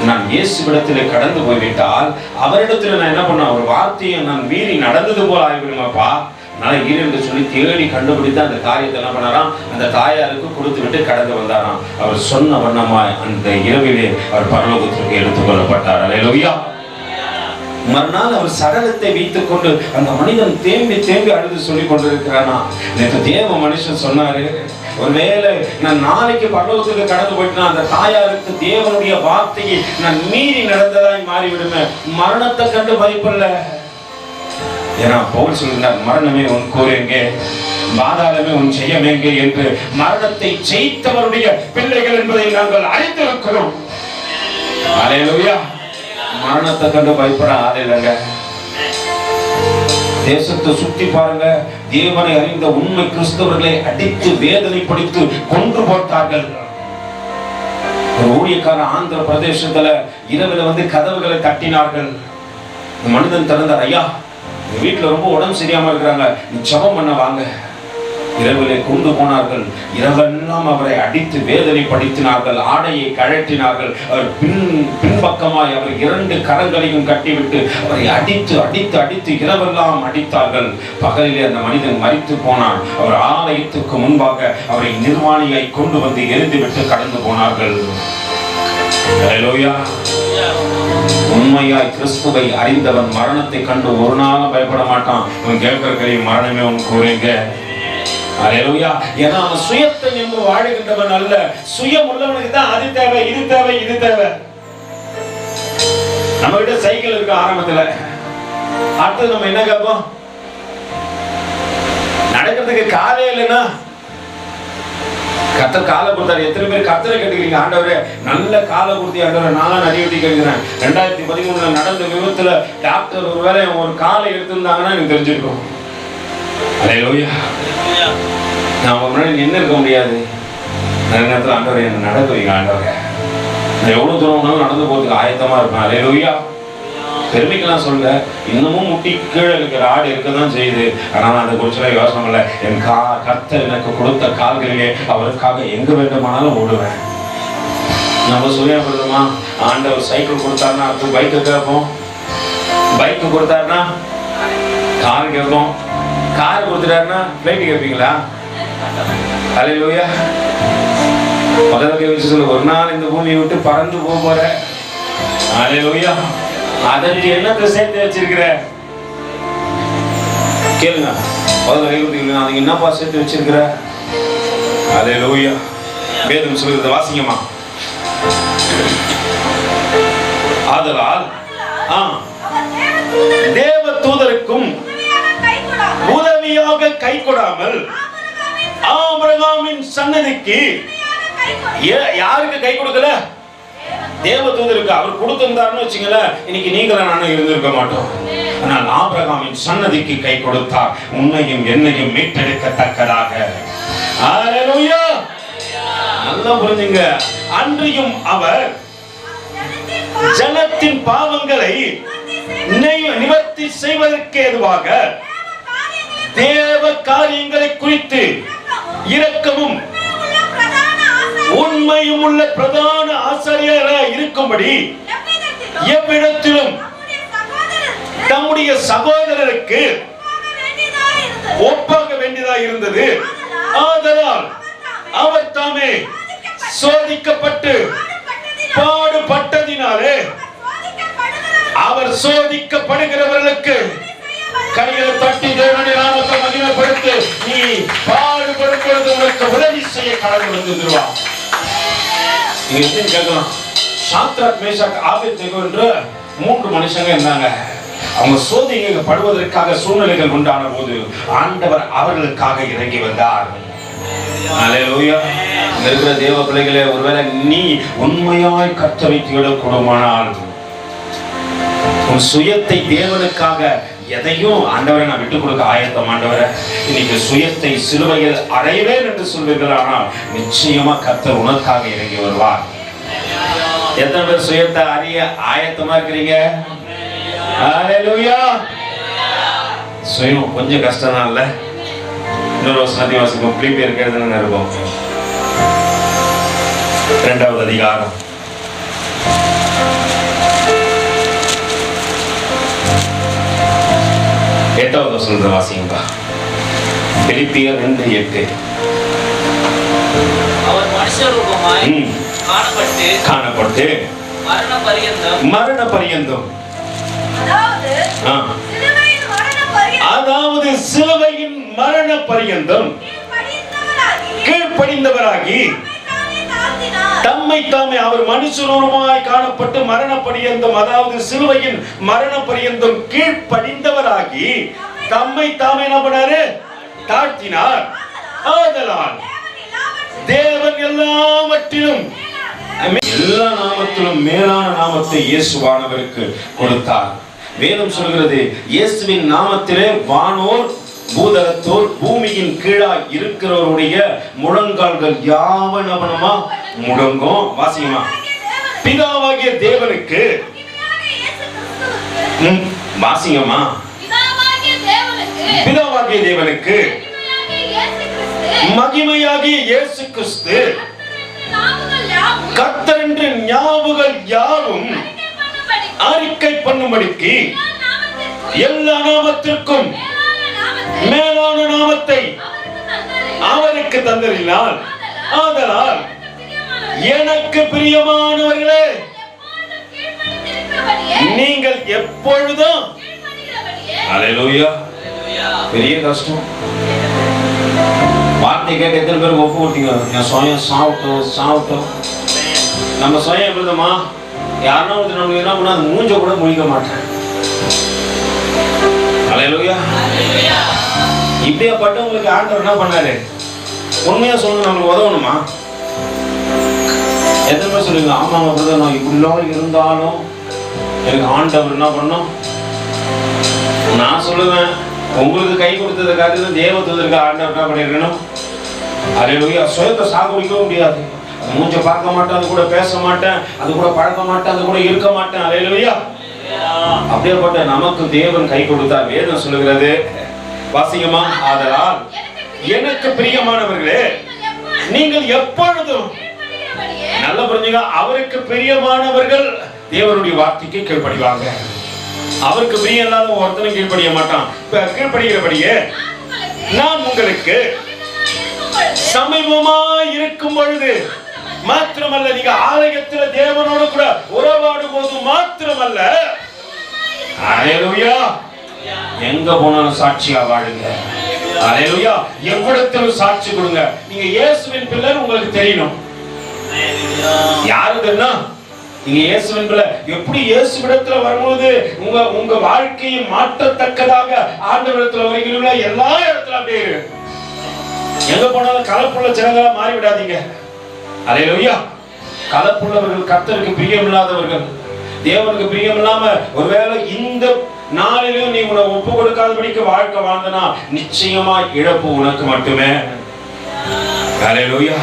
நான் இயேசுவிடத்திலே கடந்து போய்விட்டால், அவரிடத்துல நான் என்ன பண்ண ஒரு வார்த்தையை நான் மீறி நடந்தது போல ஆகிவிடுமாப்பா. அதனால என்று சொல்லி தேடி கண்டுபிடித்து அந்த காரியத்தை என்ன பண்ணாராம், அந்த தாயாருக்கு கொடுத்து விட்டு கடந்து வந்தாராம். அவர் சொன்ன வண்ணமாய் அந்த இரவிலே அவர் பரலோகத்திற்கு எடுத்துக்கொள்ளப்பட்டார். அல்லேலூயா. மறுநாள் அவர் சடலத்தை வைத்துக் கொண்டு அந்த மனிதன் தேம்பி தேம்பி அழுது சொல்லிக் கொண்டிருக்கிறானா. நேற்று தேவ மனுஷன் சொன்னாரு, ஒருவேளை நான் நாளைக்கு பரலோகத்துக்கு கடந்து போயிட்டு அந்த தாயாருக்கு தேவனுடைய வார்த்தையை நான் மீறி நடந்ததாய் மாறிவிடுவேன். மரணத்தை கண்டு பயப்படல. ஏன்னா பவுல் சொல்கிறார், மரணமே உன் கூறுங்க, பாதாளமே உன் செய்யமேங்க என்று. மரணத்தை ஜெயித்தவருடைய பிள்ளைகள் என்பதை நாங்கள் அறிந்திருக்கிறோம். அல்லேலூயா. மரணத்தை கண்டு பயப்பட ஆள் இல்லைங்க. தேசத்தை சுத்தி பாருங்க. தேவனை அறிந்த உண்மை கிறிஸ்தவர்களை அடித்து வேதனைப்படுத்தி கொன்று போட்டார்கள். ஒரு ஊழியக்காரர் ஆந்திர பிரதேசத்துல இரவுல கதவுகளை தட்டினார்கள். மனிதன் திறந்தார், ஐயா வீட்டுல ரொம்ப உடம்பு சரியாம இருக்கிறாங்க, நீ ஜெபம் பண்ண வாங்க. இரவிலே கொண்டு போனார்கள். இரவெல்லாம் அவரை அடித்து வேதனைப்படுத்தினார்கள். ஆடையை கழற்றினார்கள். அவர் பின்பக்கமாய் அவர் 2 கரங்களையும் கட்டிவிட்டு அவரை அடித்து அடித்து அடித்து இரவெல்லாம் அடித்தார்கள். பகலிலே அந்த மனிதன் மரித்து போனான். அவர் ஆலயத்துக்கு முன்பாக அவரை நிர்வாணியை கொண்டு வந்து எரிந்துவிட்டு கடந்து போனார்கள். ஹல்லேலூயா. உண்மையாய் கிறிஸ்துவை அறிந்தவன் மரணத்தை கண்டு ஒரு நாள் பயப்பட மாட்டான். அவன் கேட்கிற மரணமே உனக்கு கூறுங்க. ஹல்லேலூயா. ஏன்னா அவன் சுயத்தை நம்பி வாழுகின்றவன் அல்ல. சுயம் உள்ளவனுக்கு தான் அது தேவை, இது தேவை, இது தேவை. நம்ம கிட்ட சைக்கிள் இருக்கு ஆரம்பத்துல, அடுத்து நம்ம என்ன கேட்போம்? நடக்கிறதுக்கு காலே இல்லைன்னா கர்த்தர் காலை கொடுத்தாரு. எத்தனை பேர் கர்த்தரை கேட்டுக்கிறீங்க? ஆண்டவரே நல்ல காலை கொடுத்தி ஆண்டவரே. நான் நிறைய வெட்டி கேட்கிறேன். 2013 நடந்த விபத்துல டாக்டர் ஒருவேளை ஒரு காலை எடுத்திருந்தாங்கன்னா எனக்கு தெரிஞ்சிருக்கும். ஹல்லேலூயா. நான் முன்னாடி நின்று இருக்க முடியாது. நிறைய நேரத்தில் ஆண்டவரே என்ன நடக்க வைங்க ஆண்டவரே. நான் எவ்வளவு தூரம் நடந்து போறதுக்கு ஆயத்தமா இருப்பேன். ஹல்லேலூயா. பெருமைக்கெல்லாம் சொல்ல, இன்னமும் முட்டி கீழே இருக்கிற ஆடு இருக்கதான் செய்யுது. ஆனால் அதை குறிச்செல்லாம் யோசனை இல்லை. என் கர்த்தர் எனக்கு கொடுத்த கால்களிலே அவருக்காக எங்க வேண்டுமானாலும் ஓடுவேன். நம்ம சுயப்படுதுமா? ஆண்டவர் சைக்கிள் கொடுத்தாருன்னா அது பைக்கு கேட்போம், பைக்கு கொடுத்தாருன்னா கார் கேட்போம், கார் கொடுத்துட்டாருன்னா பிளைட் கேட்பீங்களா? ஹல்லேலூயா. முதல்ல வச்சு சொல்லு, ஒரு நாள் இந்த பூமியை விட்டு பறந்து போற. ஹல்லேலூயா. அதற்கு என்னத்தை சேர்த்து வச்சிருக்கிற கேளுங்க. அதுக்கு என்னப்பா சேர்த்து வச்சிருக்கிற? ஹல்லேலூயா. வேதம் சொல்றது வாசிங்கம்மா. ஆதலால் தேவ தூதருக்கும் உதவியாக கை கொடாமல் ஆபிரகாமின் சன்னதிக்கு யாருக்கு கை கொடுக்கல? தேவ தூதருக்கு. அவர் கொடுத்திருந்தாருன்னு வச்சுங்களேன், இன்னைக்கு நீங்களும் நானும் இருந்திருக்க மாட்டோம். ஆனால் ஆபிரகாமின் சன்னதிக்கு கை கொடுத்தார், உன்னையும் என்னையும் மீட்டெடுக்கத்தக்கதாக. ஹல்லேலூயா. நல்லா புரிஞ்சுங்க. அன்றியும் அவர் ஜனத்தின் பாவங்களை நிவர்த்தி செய்வதற்கு ஏதுவாக தேவ காரியங்களை குறித்து இரக்கமும் உண்மையும் உள்ள பிரதான ஆசாரியராய் இருக்கும்படி எவ்விடத்திலும் தம்முடைய சகோதரருக்கு ஒப்பாக வேண்டியதாக இருந்தது. ஆதலால் அவர் தாமே சோதிக்கப்பட்டு பாடுபட்டதினாலே அவர் சோதிக்கப்படுகிறவர்களுக்கு கைகளை தட்டி தேவனுடைய நாமத்தை மகிமைப்படுத்து. நீ பாடுபடும் பொழுது உனக்கு உதவி செய்ய கடவுள் வந்துருவான். நீங்க கேட்கலாம், சாத்ராக் மேஷாக் ஆபேத்நேகோ என்ற 3 மனுஷங்க இருந்தாங்க. அவங்க சோதிக்கப்படுவதற்காக சூழ்நிலைகள் உண்டான போது ஆண்டவர் அவர்களுக்காக இறங்கி வந்தார். ஹல்லேலூயா. இருக்கிற தேவ பிள்ளைகளே, ஒருவேளை நீ உண்மையாய் கர்த்தரை தேடக்கூடுமானால் உன் சுயத்தை தேவனுக்காக எதையும் ஆண்டவரை நான் விட்டுக் கொடுக்க ஆயத்தம். ஆண்டவரை இன்னைக்கு சுயத்தை சிலுவையில் அடைவேன் என்று சொல்வீர்கள், ஆனால் நிச்சயமா கர்த்தர் உனக்காக இறங்கி வருவார். எத்தனை பேர் சுயத்தை அறிய ஆயத்தமா இருக்கிறீங்க? ஹல்லேலூயா. சுயம் கொஞ்சம் கஷ்டம் தான் இல்ல? இன்னொரு வசனத்தை வாசிப்போம். பிலிப்பியருக்கு எழுதின நிருபம் 2வது அதிகாரம் 8வது வசனத்தை வாசிங்கப்பா. பிலிப்பியர் 2:8. அவர் மனுஷ ரூபமாய் காணப்பட்டு மரண பரியந்தம், அதாவது சிலுவையின் மரண பரியந்தம் கீழ்ப்படிந்தவராகி தம்மை தாமே, அவர் மனுஷரூபமாய் காணப்பட்டு மரண பரியந்தம், அதாவது சிலுவையின் மரண பரியந்தம் கீழ்ப்படிந்தவராகி தம்மை தாமே என்ன பண்ணாரு? தாழ்த்தினார். ஆதலால் தேவன் எல்லாவற்றிலும் எல்லா நாமத்திலும் மேலான நாமத்தை இயேசுவானவருக்கு கொடுத்தார். வேதம் சொல்கிறது, இயேசுவின் நாமத்திலே வானோர் பூதலத்தோர் பூமியின் கீழாய் இருக்கிறவருடைய முழங்கால்கள் யாவனவனமா முழங்கும். வாசியமா, பிதாவாகிய தேவனுக்கு, வாசிங்கம்மா, பிதாவாகிய தேவனுக்கு மகிமையாகிய இயேசு கிறிஸ்து கர்த்தர் என்று ஞாபகம் யாவும் அறிக்கை பண்ணும்படிக்கு எல்லா நாமத்திற்கும் மேலான நாமத்தை அவருக்கு தந்தறினால், ஆதலால் எனக்கு பிரியமானவர்களே, நீங்கள் எப்பொழுதும், அல்லேலூயா. பெரிய கஷ்டம். வார்த்தை கேட்க எத்தனை பேருக்கு ஒப்பு கொடுத்தீங்க? என் சுயம் சாப்பிட்டோம். நம்ம சுயம் எப்படிமா, யாருன்னா ஒருத்தர் நம்மளுக்கு என்ன பண்ணா அது மூஞ்ச கூட முழிக்க மாட்டேன். அல்லேலூயா. இப்படியா பட்டவங்களுக்கு ஆண்டவர் என்ன பண்ணாரு? உண்மையா சொல்லணும், நம்மளுக்கு உதவணுமா? எத்தனை பேர் சொல்லுங்க, ஆமாங்க பிரதர், நான் இப்படிலாம் இருந்தாலும் எனக்கு ஆண்டவர் என்ன பண்ணும்? நான் சொல்லுவேன், உங்களுக்கு கை கொடுத்ததுக்காக தான் தேவதூதருக்கு ஆண்டவர் என்ன பண்ணிருக்கணும்? அல்லேலூயா. சுயத்தை சாகுடிக்கவும் முடியாது. அது மூஞ்ச பார்க்க மாட்டேன், அது கூட பேச மாட்டேன், அது கூட பழக்க மாட்டேன், அது கூட இருக்க மாட்டேன். அல்லேலூயா. அப்படியேப்பட்ட நமக்கு தேவன் கை கொடுத்தார். வேதம் சொல்லுகிறது, வாசிங்கம்மா, ஆதலால் எனக்கு பிரியமானவர்களே, நீங்கள் எப்பொழுதும், நல்ல புரிஞ்சுங்க, அவருக்கு பிரியமானவர்கள் தேவனுடைய வார்த்தைக்கு கீழ்ப்படிவாங்க. அவருக்கு பிரியம் இல்லாத ஒருத்தனும் கீழ்ப்படிய மாட்டான். கீழ்ப்படுகிறபடியே நான் உங்களுக்கு சமீபமா இருக்கும் பொழுது மாத்திரமல்ல, நீங்க ஆலயத்தில் தேவனோடு கூட உறவாடும் போது மாத்திரமல்ல, அல்லேலூயா, எங்க போனாலும் சாட்சியா வாழுங்க. அல்லேலூயா. எவ்விடத்திலும் சாட்சி கொடுங்க. நீங்க இயேசுவின் பிள்ளை உங்களுக்கு தெரியணும். யாருன்னா நீங்க இயேசுவின் பிள்ளை. எப்படி இயேசுவிடத்துல வரும்போது உங்க வாழ்க்கையை மாற்றத்தக்கதாக ஆண்டவரிடத்துல வருகிறீங்களோ, எல்லா இடத்துல அப்படியே எங்க போனாலும் கலப்புள்ள ஜனங்களா மாறி விடாதீங்க. அல்லேலூயா. கலப்புள்ளவர்கள் கர்த்தருக்கு பிரியமில்லாதவர்கள், தேவனுக்கு பிரியம் இல்லாம ஒருவேளை இந்த நாளிலும் நீ உன்னை ஒப்பு கொடுக்காதபடிக்கு வாழ்க்கை வாழ்ந்தனா நிச்சயமா இழப்பு உனக்கு மட்டுமே. அல்லேலூயா.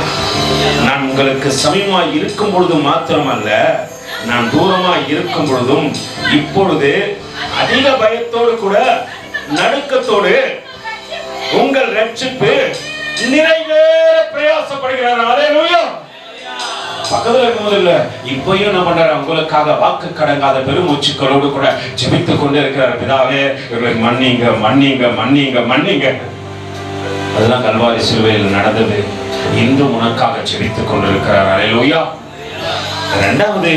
நான் உங்களுக்கு சமீபமா இருக்கும் பொழுது மாத்திரமல்ல, நான் தூரமா இருக்கும் பொழுதும் இப்பொழுது அதிக பயத்தோடு கூட நடுக்கத்தோடு உங்கள் ரட்சிப்பு நிறைவேற பிரயாசப்படுகிறார். அல்லேலூயா. பக்கத்துல இருக்கும்போது இல்ல, இப்பயும் என்ன பண்றாரு? உங்களுக்காக வாக்கு கடங்காத பெருமூச்சுக்களோடு கூட ஜெபித்துக் கொண்டே இருக்கிறார். பிதாவே, இவர்களை மன்னிங்க மன்னிங்க மன்னிங்க மன்னிங்க. அதெல்லாம் கல்வாரி சிலுவையில் நடந்தது. இன்றும் உனக்காக ஜெபித்துக் கொண்டிருக்கிறார். அல்லேலூயா. இரண்டாவது,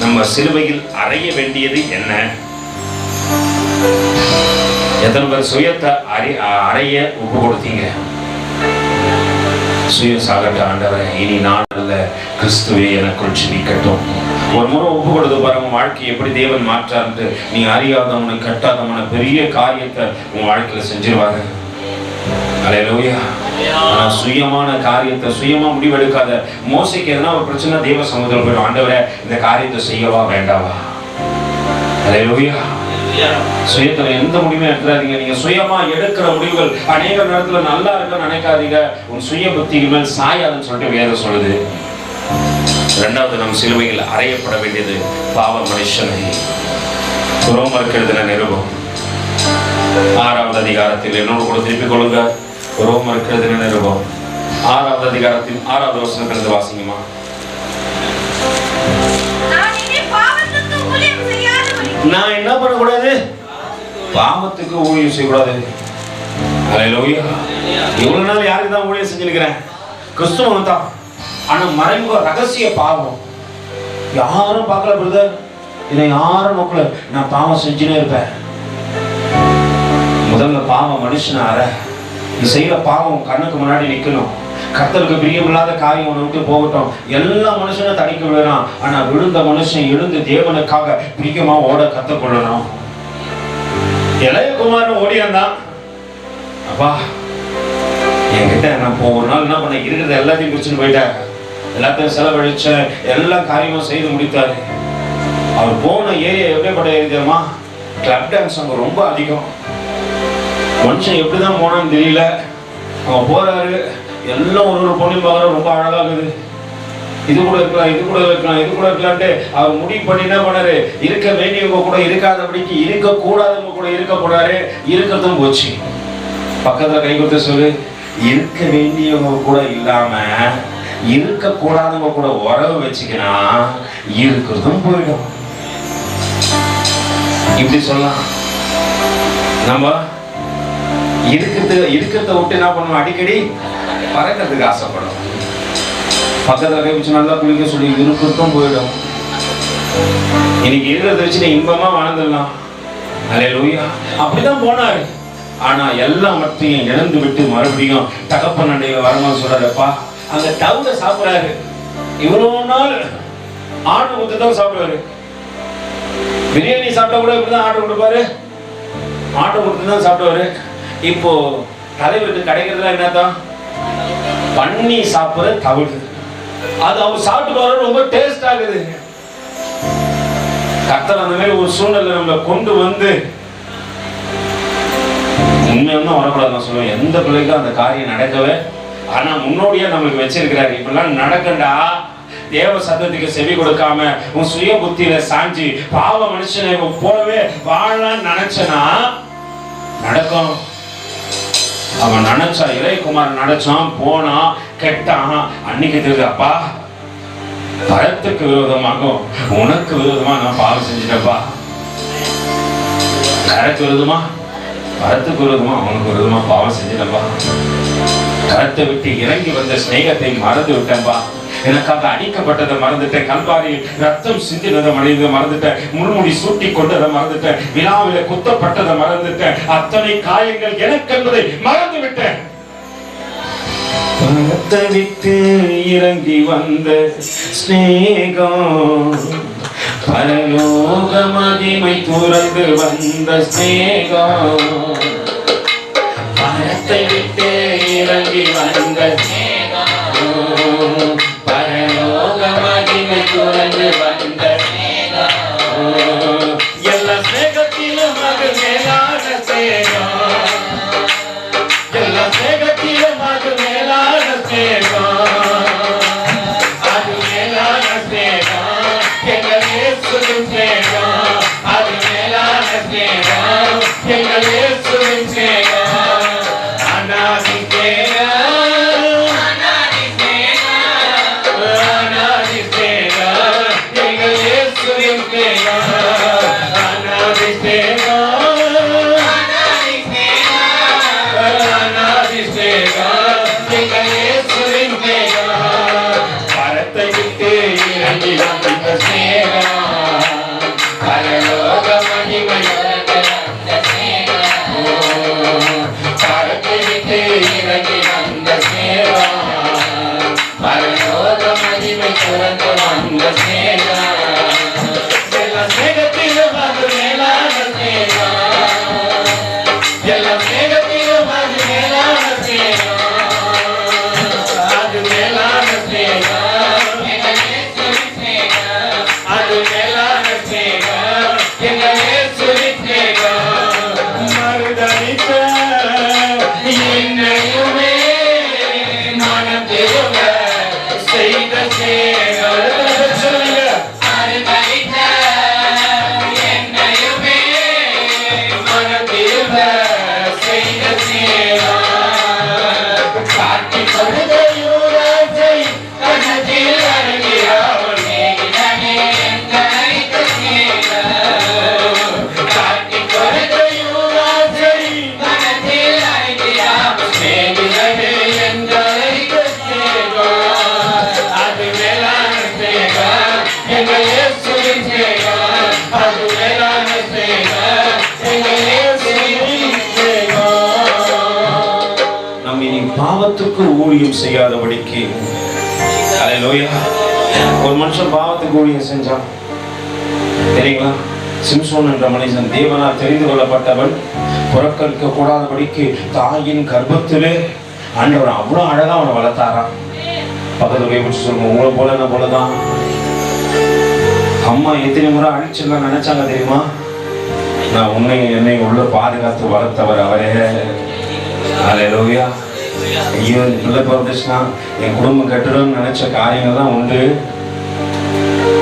நம்ம சிலுவையில் அறைய வேண்டியது என்ன? எத்தனை பேர் சுயத்தை அறைய ஒப்பு கொடுத்தீங்க? சுய சாகட்ட ஆண்டவரே, இனி நான் அல்ல, கிறிஸ்துவே எனக்குள் ஜீவிக்கட்டும். ஒரு முறை ஒப்பு கொடுத்து பாருங்க, வாழ்க்கை எப்படி தேவன் மாற்றாரு. நீ அறியாதவனை கட்டாதவன பெரிய காரியத்தை உன் வாழ்க்கையில செஞ்சிருவாங்க. அல்லேலூயா. ஆனா சுயமான காரியத்தை சுயமா முடிவெடுக்காத. மோசைக்கு எதனா ஒரு பிரச்சனை, தேவ சமூகத்தில் போய், ஆண்டவரே இந்த காரியத்தை செய்யவா வேண்டாவா? அல்லேலூயா. சுயத்துல எந்த முடிவுமே எடுத்துறாதீங்க. நீங்க சுயமா எடுக்கிற முடிவுகள் அநேக நேரத்துல நல்லா இருக்குன்னு நினைக்காதீங்க. உன் சுய புத்திக்கு மேல் சாயாதுன்னு சொல்லிட்டு வேதம் சொல்லுது. இரண்டாவது, நம் சிலுவையில் அறையப்பட வேண்டியது பாவ மனுஷனை. ரோமருக்கு எழுதின நிருபம் 6வது அதிகாரத்தில் என்னோடு கூட திருப்பிக் கொள்ளுங்க. ரோமருக்கு எழுதின நிருபம் 6வது அதிகாரத்தின் 6வது வசனத்திலிருந்து வாசிங்கம்மா. நான் என்ன பண்ணக்கூடாது? பாவத்துக்கு ஊழியம் செய்யக்கூடாது. அல்லேலூயா. இவ்வளவு நாள் யாருக்கு தான் ஊழியம் செஞ்சிருக்கிறேன்? கிறிஸ்துவன் தான். ஆனா மறைமுக ரகசிய பாவம் யாரும் பார்க்கல பிரதர், இதை யாரும் நோக்கல, நான் பாவம் செஞ்சுனே இருப்பேன். முதல்ல பாவம் மனுஷனை அற. நீ செய்யற பாவம் கண்ணுக்கு முன்னாடி நிக்கணும். கர்த்தருக்கு பிரியமில்லாத காரியம் ஒன்று விட்டு போகட்டும். எல்லா மனுஷனும் தடிக்க விடலாம். ஆனா விழுந்த மனுஷன் எழுந்து தேவனுக்காக பிரியமா ஓட கத்துக்கொள்ளணும். இளையகுமாரன் ஓடியாந்தான். அப்பா என்கிட்ட நான் ஒரு நாள் என்ன பண்ண, இருக்கிறத எல்லாத்தையும் பிடிச்சுன்னு போயிட்டேன், எல்லாத்தையும் செலவழிச்ச எல்லா காரியமும் செய்து முடித்தாரு. அவர் போன ஏரியா எப்படிப்பட்ட ஏரியாமா? கிளப் டான்ஸ் அங்கே ரொம்ப அதிகம். மனுஷன் எப்படிதான் போனான்னு தெரியல. அவன் போறாரு, எல்லாம் ஒரு பொண்ணு பார்க்குற ரொம்ப அழகாகுது. இது கூட இருக்கலாம், இது கூட இருக்கலாம், இது கூட இருக்கலான்ட்டு அவர் முடிவு பண்ணி என்ன பண்ணாரு, இருக்க வேண்டியவங்க கூட இருக்காதபடிக்கு இருக்க கூடாதவங்க கூட இருக்க போறாரு. இருக்கிறதும் போச்சு. பக்கத்துல கை கொடுத்து சொல்லு, இருக்க வேண்டியவங்க கூட இல்லாம இருக்க கூடாதவங்க கூட உறவு வச்சுக்கினா இருக்கிறதும் போயிடும். இப்படி சொல்லலாம். நம்ம இருக்கிறத விட்டு என்ன பண்ணுவோம், அடிக்கடி பறக்கிறதுக்கு ஆசைப்படும். பக்கத்துல கை வச்சு நல்லா குளிக்க சொல்லி இருக்கிறதும் போயிடும். இன்னைக்கு இருக்கிறத வச்சு நீ இன்பமா வாழ்ந்துடலாம். அல்லேலூயா. அப்படிதான் போனாரு. ஆனா எல்லாவற்றையும் இழந்து விட்டு மறுபடியும் தகப்பன் அண்டையில வரணும்னு சொல்றாருப்பா. அங்க டவுல சாப்பிடுறாரு. இவ்வளவு நாள் ஆர்டர் கொடுத்து தான் சாப்பிடுவாரு. பிரியாணி சாப்பிட்டா கூட இப்படிதான் ஆர்டர் கொடுப்பாரு. ஆர்டர் கொடுத்து தான் சாப்பிடுவாரு. இப்போ தலைவருக்கு கிடைக்கிறதுல என்னதான் பண்ணி சாப்பிடுற தவிடு. அது அவர் சாப்பிட்டு வர ரொம்ப டேஸ்ட் ஆகுது. கர்த்தர் அந்த மாதிரி ஒரு சூழ்நிலை நம்மளை கொண்டு வந்து உண்மையான வரக்கூடாது நான் சொல்லுவேன். எந்த பிள்ளைக்கும் அந்த காரியம் நடக்கவே, ஆனா முன்னோடியா நம்மளுக்கு வச்சிருக்கிறாரு. இப்பெல்லாம் நடக்கண்டா, தேவ சத்தத்துக்கு செவி கொடுக்காம உன் சுய புத்தியில சாஞ்சி பாவ மனுஷனை போலவே வாழலான்னு நினைச்சனா நடக்கும். அவன் நினைச்சா, இளையகுமார் நினைச்சான், போனான், கெட்டான். அன்னைக்கு தெரியுது, அப்பா பரத்துக்கு விரோதமாக உனக்கு விரோதமா நான் பாவம் செஞ்சுட்டப்பா. கரத்துக்கு விரோதமா பரத்துக்கு விரோதமா அவனுக்கு விரோதமா பாவம் செஞ்சுட்டப்பா. கரத்தை விட்டு இறங்கி வந்த ஸ்நேகத்தை மறந்து விட்டேன்பா. எனக்காக அடிக்கப்பட்டதை மறந்துட்டேன். கல்வாரியில் ரத்தம் சிந்தினதை மறந்துட்டேன். முள்முடி சூட்டி கொண்டதை மறந்துட்டேன். விழாவில குத்தப்பட்டதை மறந்துட்டேன். அத்தனை காயங்கள் எனக்கு என்பதை மறந்து விட்டேன். பரத்தை விட்டு இறங்கி வந்த ஸ்நேகம், பரலோக மகிமை துறந்து வந்த ஸ்நேகம், பரத்தை விட்டு இறங்கி வந்த ஸ்நேகம், பரலோக மகிமை துறந்து வந்த ஸ்நேகம், எல்லா ஸ்நேகத்திலும் அது மேலான ஸ்நேகம், எல்லா ஸ்நேகத்திலும் அது மேலான ஸ்நேகம், அது மேலான ஸ்நேகம், எங்கள் இயேசுவின் ஸ்நேகம், அது மேலான ஸ்நேகம், எங்கள் இயேசுவின் ஸ்நேகம், அநாதி ஸ்நேகம், அநாதி ஸ்நேகம், அநாதி ஸ்நேகம், எங்கள் இயேசுவின் ஸ்நேகம், அநாதி ஸ்நேகம், அநாதி ஸ்நேகம், அநாதி ஸ்நேகம், எங்கள் இயேசுவின் ஸ்நேகம், பரத்தை விட்டு இறங்கி வந்த ஸ்நேகம், பரலோக மகிமை வந்த ஸ்நேகம், பரத்தை விட்டு இறங்கி வந்த ஸ்நேகம், பரலோக மகிமை துறந்து வந்த ஸ்நேகம், எல்லா ஸ்நேகத்திலும் அது மேலான ஸ்நேகம், எல்லா ஸ்நேகத்திலும் அது மேலான ஸ்நேகம், அது மேலான ஸ்நேகம், எங்கள் இயேசுவின் ஸ்நேகம், அது மேலான ஸ்நேகம், எங்கள் இயேசுவின் ஸ்நேகம், மறுதலித்த என்னையுமே மனம் திரும்ப செய்த ஸ்நேகம், சொல்லுங்க, மறுதலித்த என்னையுமே மனம் திரும்ப செய்த ஸ்நேகம், காட்டி கொடுத்த யூராஜை கண்ணத்தில் அடங்கியாமல் மேகினமே எங்களைத்த ஸ்நேகம், காட்டி கொடுத்த யூராஜை கண்ணத்தில் அடங்கியாமல் மேகினமே எங்களைத்த ஸ்நேகம், அது மேலான ஸ்நேகம், எங்கள் இயேசுவின் ஸ்நேகம், அது மேலான ஸ்நேகம், எங்கள் இயேசுவின் ஸ்நேகம். நம்ம இனி பாவத்துக்கு ஊழியம் செய்யாதபடிக்கு, அல்லேலூயா. ஒரு மனுஷன் பாவத்துக்கு ஊழியம் செஞ்சான் தெரியுங்களா? சிம்சோன் என்ற மனுஷன் தேவனால் தெரிந்து கொள்ளப்பட்டவன், புறக்கணிக்க கூடாதபடிக்கு தாயின் கர்ப்பத்திலே ஆண்டவர் அவ்வளவு அழகா அவனை வளர்த்தாராம். பக்கத்துல போய் பிடிச்சி சொல்லுங்க, உங்களை போல என்ன போலதான். அம்மா எத்தனை முறை அழிச்சிடலாம் நினைச்சாங்க தெரியுமா? நான் உன்னை என்னை உள்ள பாதுகாத்து வளர்த்தவர் அவரே. ஹல்லேலூயா. ஐயோ இந்த பிள்ளை பிறந்துச்சுன்னா என் குடும்பம் கட்டுறோம்னு நினைச்ச காரியங்கள் தான் உண்டு.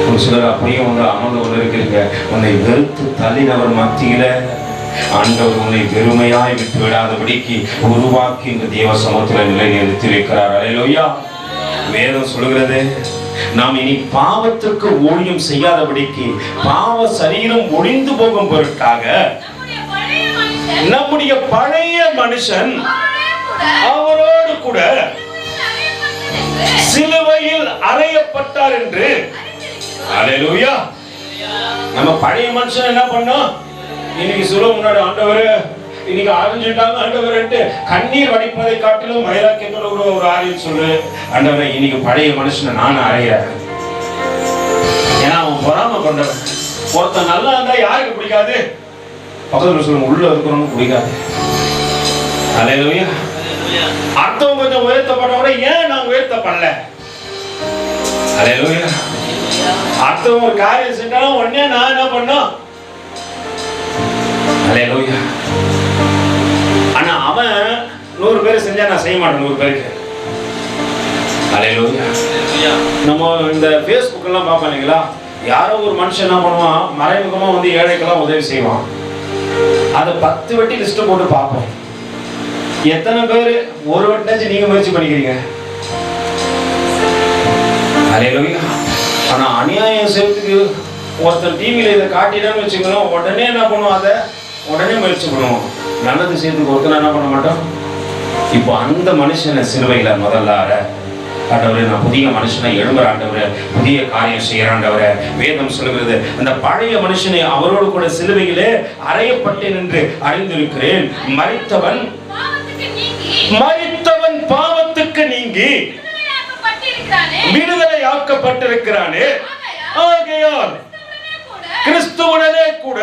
ஒரு சிலர் அப்படியே ஒன்று அமர்ந்து கொண்டு இருக்கிறீங்க. உன்னை வெறுத்து தள்ளினவர் மத்தியில ஆண்டவர் உன்னை வெறுமையாய் விட்டு விடாதபடிக்கு உருவாக்கி இந்த தேவ சமூகத்தில் நிலை நிறுத்தி வைக்கிறார். ஹல்லேலூயா. வேதம் சொல்கிறது, நாம் இனி பாவத்திற்கு ஊழியம் செய்யாதபடிக்கு பாவ சரீரம் ஒழிந்து போகும் பொருட்டாக நம்முடைய பழைய மனுஷன் அவரோடு கூட சிலுவையில் அறையப்பட்டார் என்று. ஹல்லேலூயா. நம்ம பழைய மனுஷன் என்ன பண்ணோம்? இன்னைக்கு சிலுவை முன்னாடி ஆண்டவரே இன்னைக்கு அரைஞ்சிட்டாங்க ஆண்டவரே கண்ணீர் வடிப்பதை காட்டிலும் வைராக்கியத்தோட ஒரு ஆரியன் சொல்லு. ஆண்டவரே இன்னைக்கு பழைய மனுஷனை நான் அறையிறேன். ஏன்னா அவன் பொறாம கொண்டவன். ஒருத்தன் நல்லா இருந்தா யாருக்கு பிடிக்காது? பக்கத்துல சொல்லுங்க, உள்ள இருக்கிறவங்க பிடிக்காது. ஹல்லேலூயா. அடுத்தவங்க கொஞ்சம் உயர்த்தப்பட்டவரை ஏன் நான் உயர்த்தப்படல? ஹல்லேலூயா. அடுத்தவங்க ஒரு காரியம் செஞ்சாலும் உடனே நான் என்ன பண்ணோம்? ஹல்லேலூயா. ஆனா அவன் 100 பேர் செஞ்சா நான் செய்ய மாட்டேன் 100 பேருக்கு. ஹல்லேலூயா. நம்ம இந்த Facebook எல்லாம் பார்ப்போம் இல்லைங்களா? யாரோ ஒரு மனுஷன் என்ன பண்ணுவான், மறைமுகமா வந்து ஏழைக்கெல்லாம் உதவி செய்வான். அதை 10 வட்டி லிஸ்ட் போட்டு பார்ப்போம். எத்தனை பேர் ஒரு வட்டாச்சும் நீங்க முயற்சி பண்ணிக்கிறீங்க? ஹல்லேலூயா. ஆனா அநியாயம் செய்யறதுக்கு ஒருத்தர் டிவியில இதை காட்டிடான்னு வச்சுக்கணும், உடனே என்ன பண்ணுவோம்? அதை உடனே முயற்சி பண்ணுவோம். நல்லது செய்யறதுக்கு ஒருத்தர் என்ன பண்ண மாட்டோம்? இப்போ அந்த மனுஷனை சிலுவையில முதல்ல ஆண்டவரே நான் புதிய மனுஷனை எழும்புற ஆண்டவரே, புதிய காரியம் செய்யற ஆண்டவரே. வேதம் சொல்லுகிறது, அந்த பழைய மனுஷனை அவரோடு கூட சிலுவையிலே அறையப்பட்டேன் என்று அறிந்திருக்கிறேன். மரித்தவன் பாவத்துக்கு நீங்கி விடுதலை ஆக்கப்பட்டிருக்கிறானே. ஆகையால் கிறிஸ்துவுடனே கூட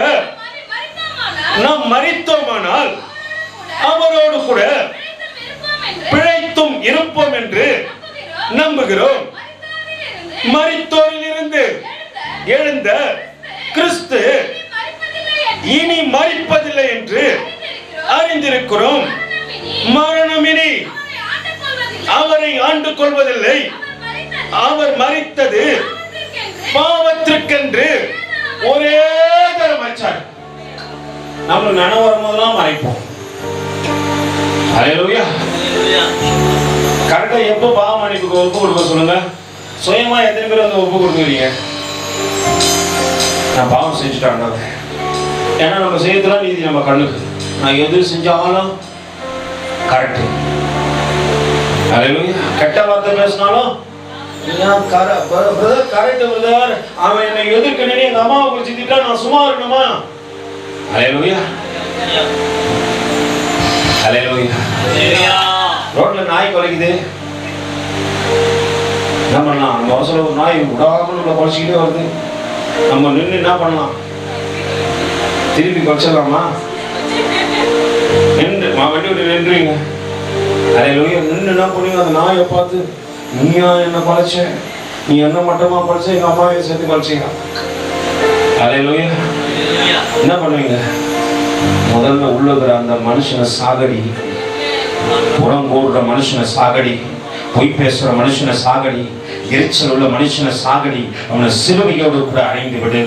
நாம் மரித்தோமானால் அவரோடு கூட பிழைத்தும் இருப்போம் என்று நம்புகிறோம். மரித்தோரில் இருந்து எழுந்த கிறிஸ்து இனி மரிப்பதில்லை என்று அறிந்திருக்கிறோம். மரணமினி அவரை ஆண்டு கொள்வதில்லை. அவர் மரித்தது பாவத்திற்கென்று ஒரே தரம் மரிச்சார். நம்ம நினைவு வரும்போதெல்லாம் மறைப்போம். ஹல்லேலூயா. கரெக்டா எப்போ பாவ மன்னிப்புக்கு ஒப்பு கொடுக்க சொல்லுங்க. சுயமா எத்தனை பேர் வந்து ஒப்பு கொடுக்குறீங்க? நான் பாவம் செஞ்சுட்டாங்க. ஏன்னா நம்ம செய்யறதுலாம் நீதி நம்ம கண்ணுக்கு. நான் எது செஞ்சாலும் கரெக்ட். ஹல்லேலூயா. கெட்ட வார்த்தை பேசினாலும் கரெக்ட் பிரதர், அவன் என்னை எதிர்க்கணும் எங்க அம்மாவை குறிச்சு திட்டா நான் சும்மா இருக்கணுமா? ஹல்லேலூயா. ஹல்லேலூயா. ரோட்ல நாய் குலைக்குது, என்ன பண்ணலாம்? நம்ம அவசர ஒரு நாய் விடாம நம்மளை குலைச்சிக்கிட்டே வருது. நம்ம நின்று என்ன பண்ணலாம்? திருப்பி குலைச்சிடலாமா? நின்று வண்டி விட்டு நின்றுங்க. ஹல்லேலூயா. நின்று என்ன பண்ணுவீங்க? அந்த நாயை பார்த்து, நீயா என்ன குலைச்ச? நீ என்ன மட்டமா குலைச்ச? எங்க அம்மாவை சேர்த்து குலைச்சிங்க. ஹல்லேலூயா. என்ன பண்ணுவீங்க? முதல்ல உள்ளுகிற அந்த மனுஷனை சாகடி, புறம் போடுற மனுஷனை சாகடி, பொய் பேசுற மனுஷனை சாகடி, எரிச்சல் உள்ள மனுஷனை சாகடி, அவனை சிலுவையோடு கூட அடைந்து விடு.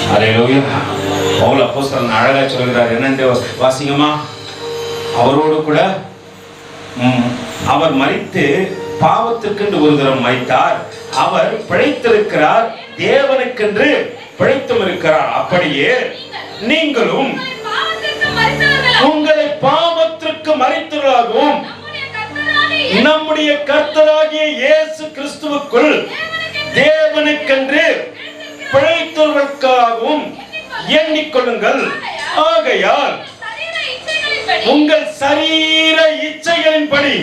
ஹல்லேலூயா. பவுல் அப்போஸ்தலன் அழகா சொல்கிறார். என்னன்னு வாசிங்கம்மா. அவரோடு கூட அவர் மரித்து பாவத்திற்கென்று ஒரு தரம் மரித்தார். அவர் பிழைத்திருக்கிறார், தேவனுக்கென்று பிழைத்தும் இருக்கிறார். அப்படியே நீங்களும் உங்களை பாவத்திற்கு மரித்தவர்களாகவும் நம்முடைய கர்த்தராகிய இயேசு கிறிஸ்துவுக்குள் தேவனுக்கென்று பிழைத்தவர்களுக்காகவும் எண்ணிக்கொள்ளுங்கள். ஆகையால் உங்கள் சரீர இச்சைகளின்படி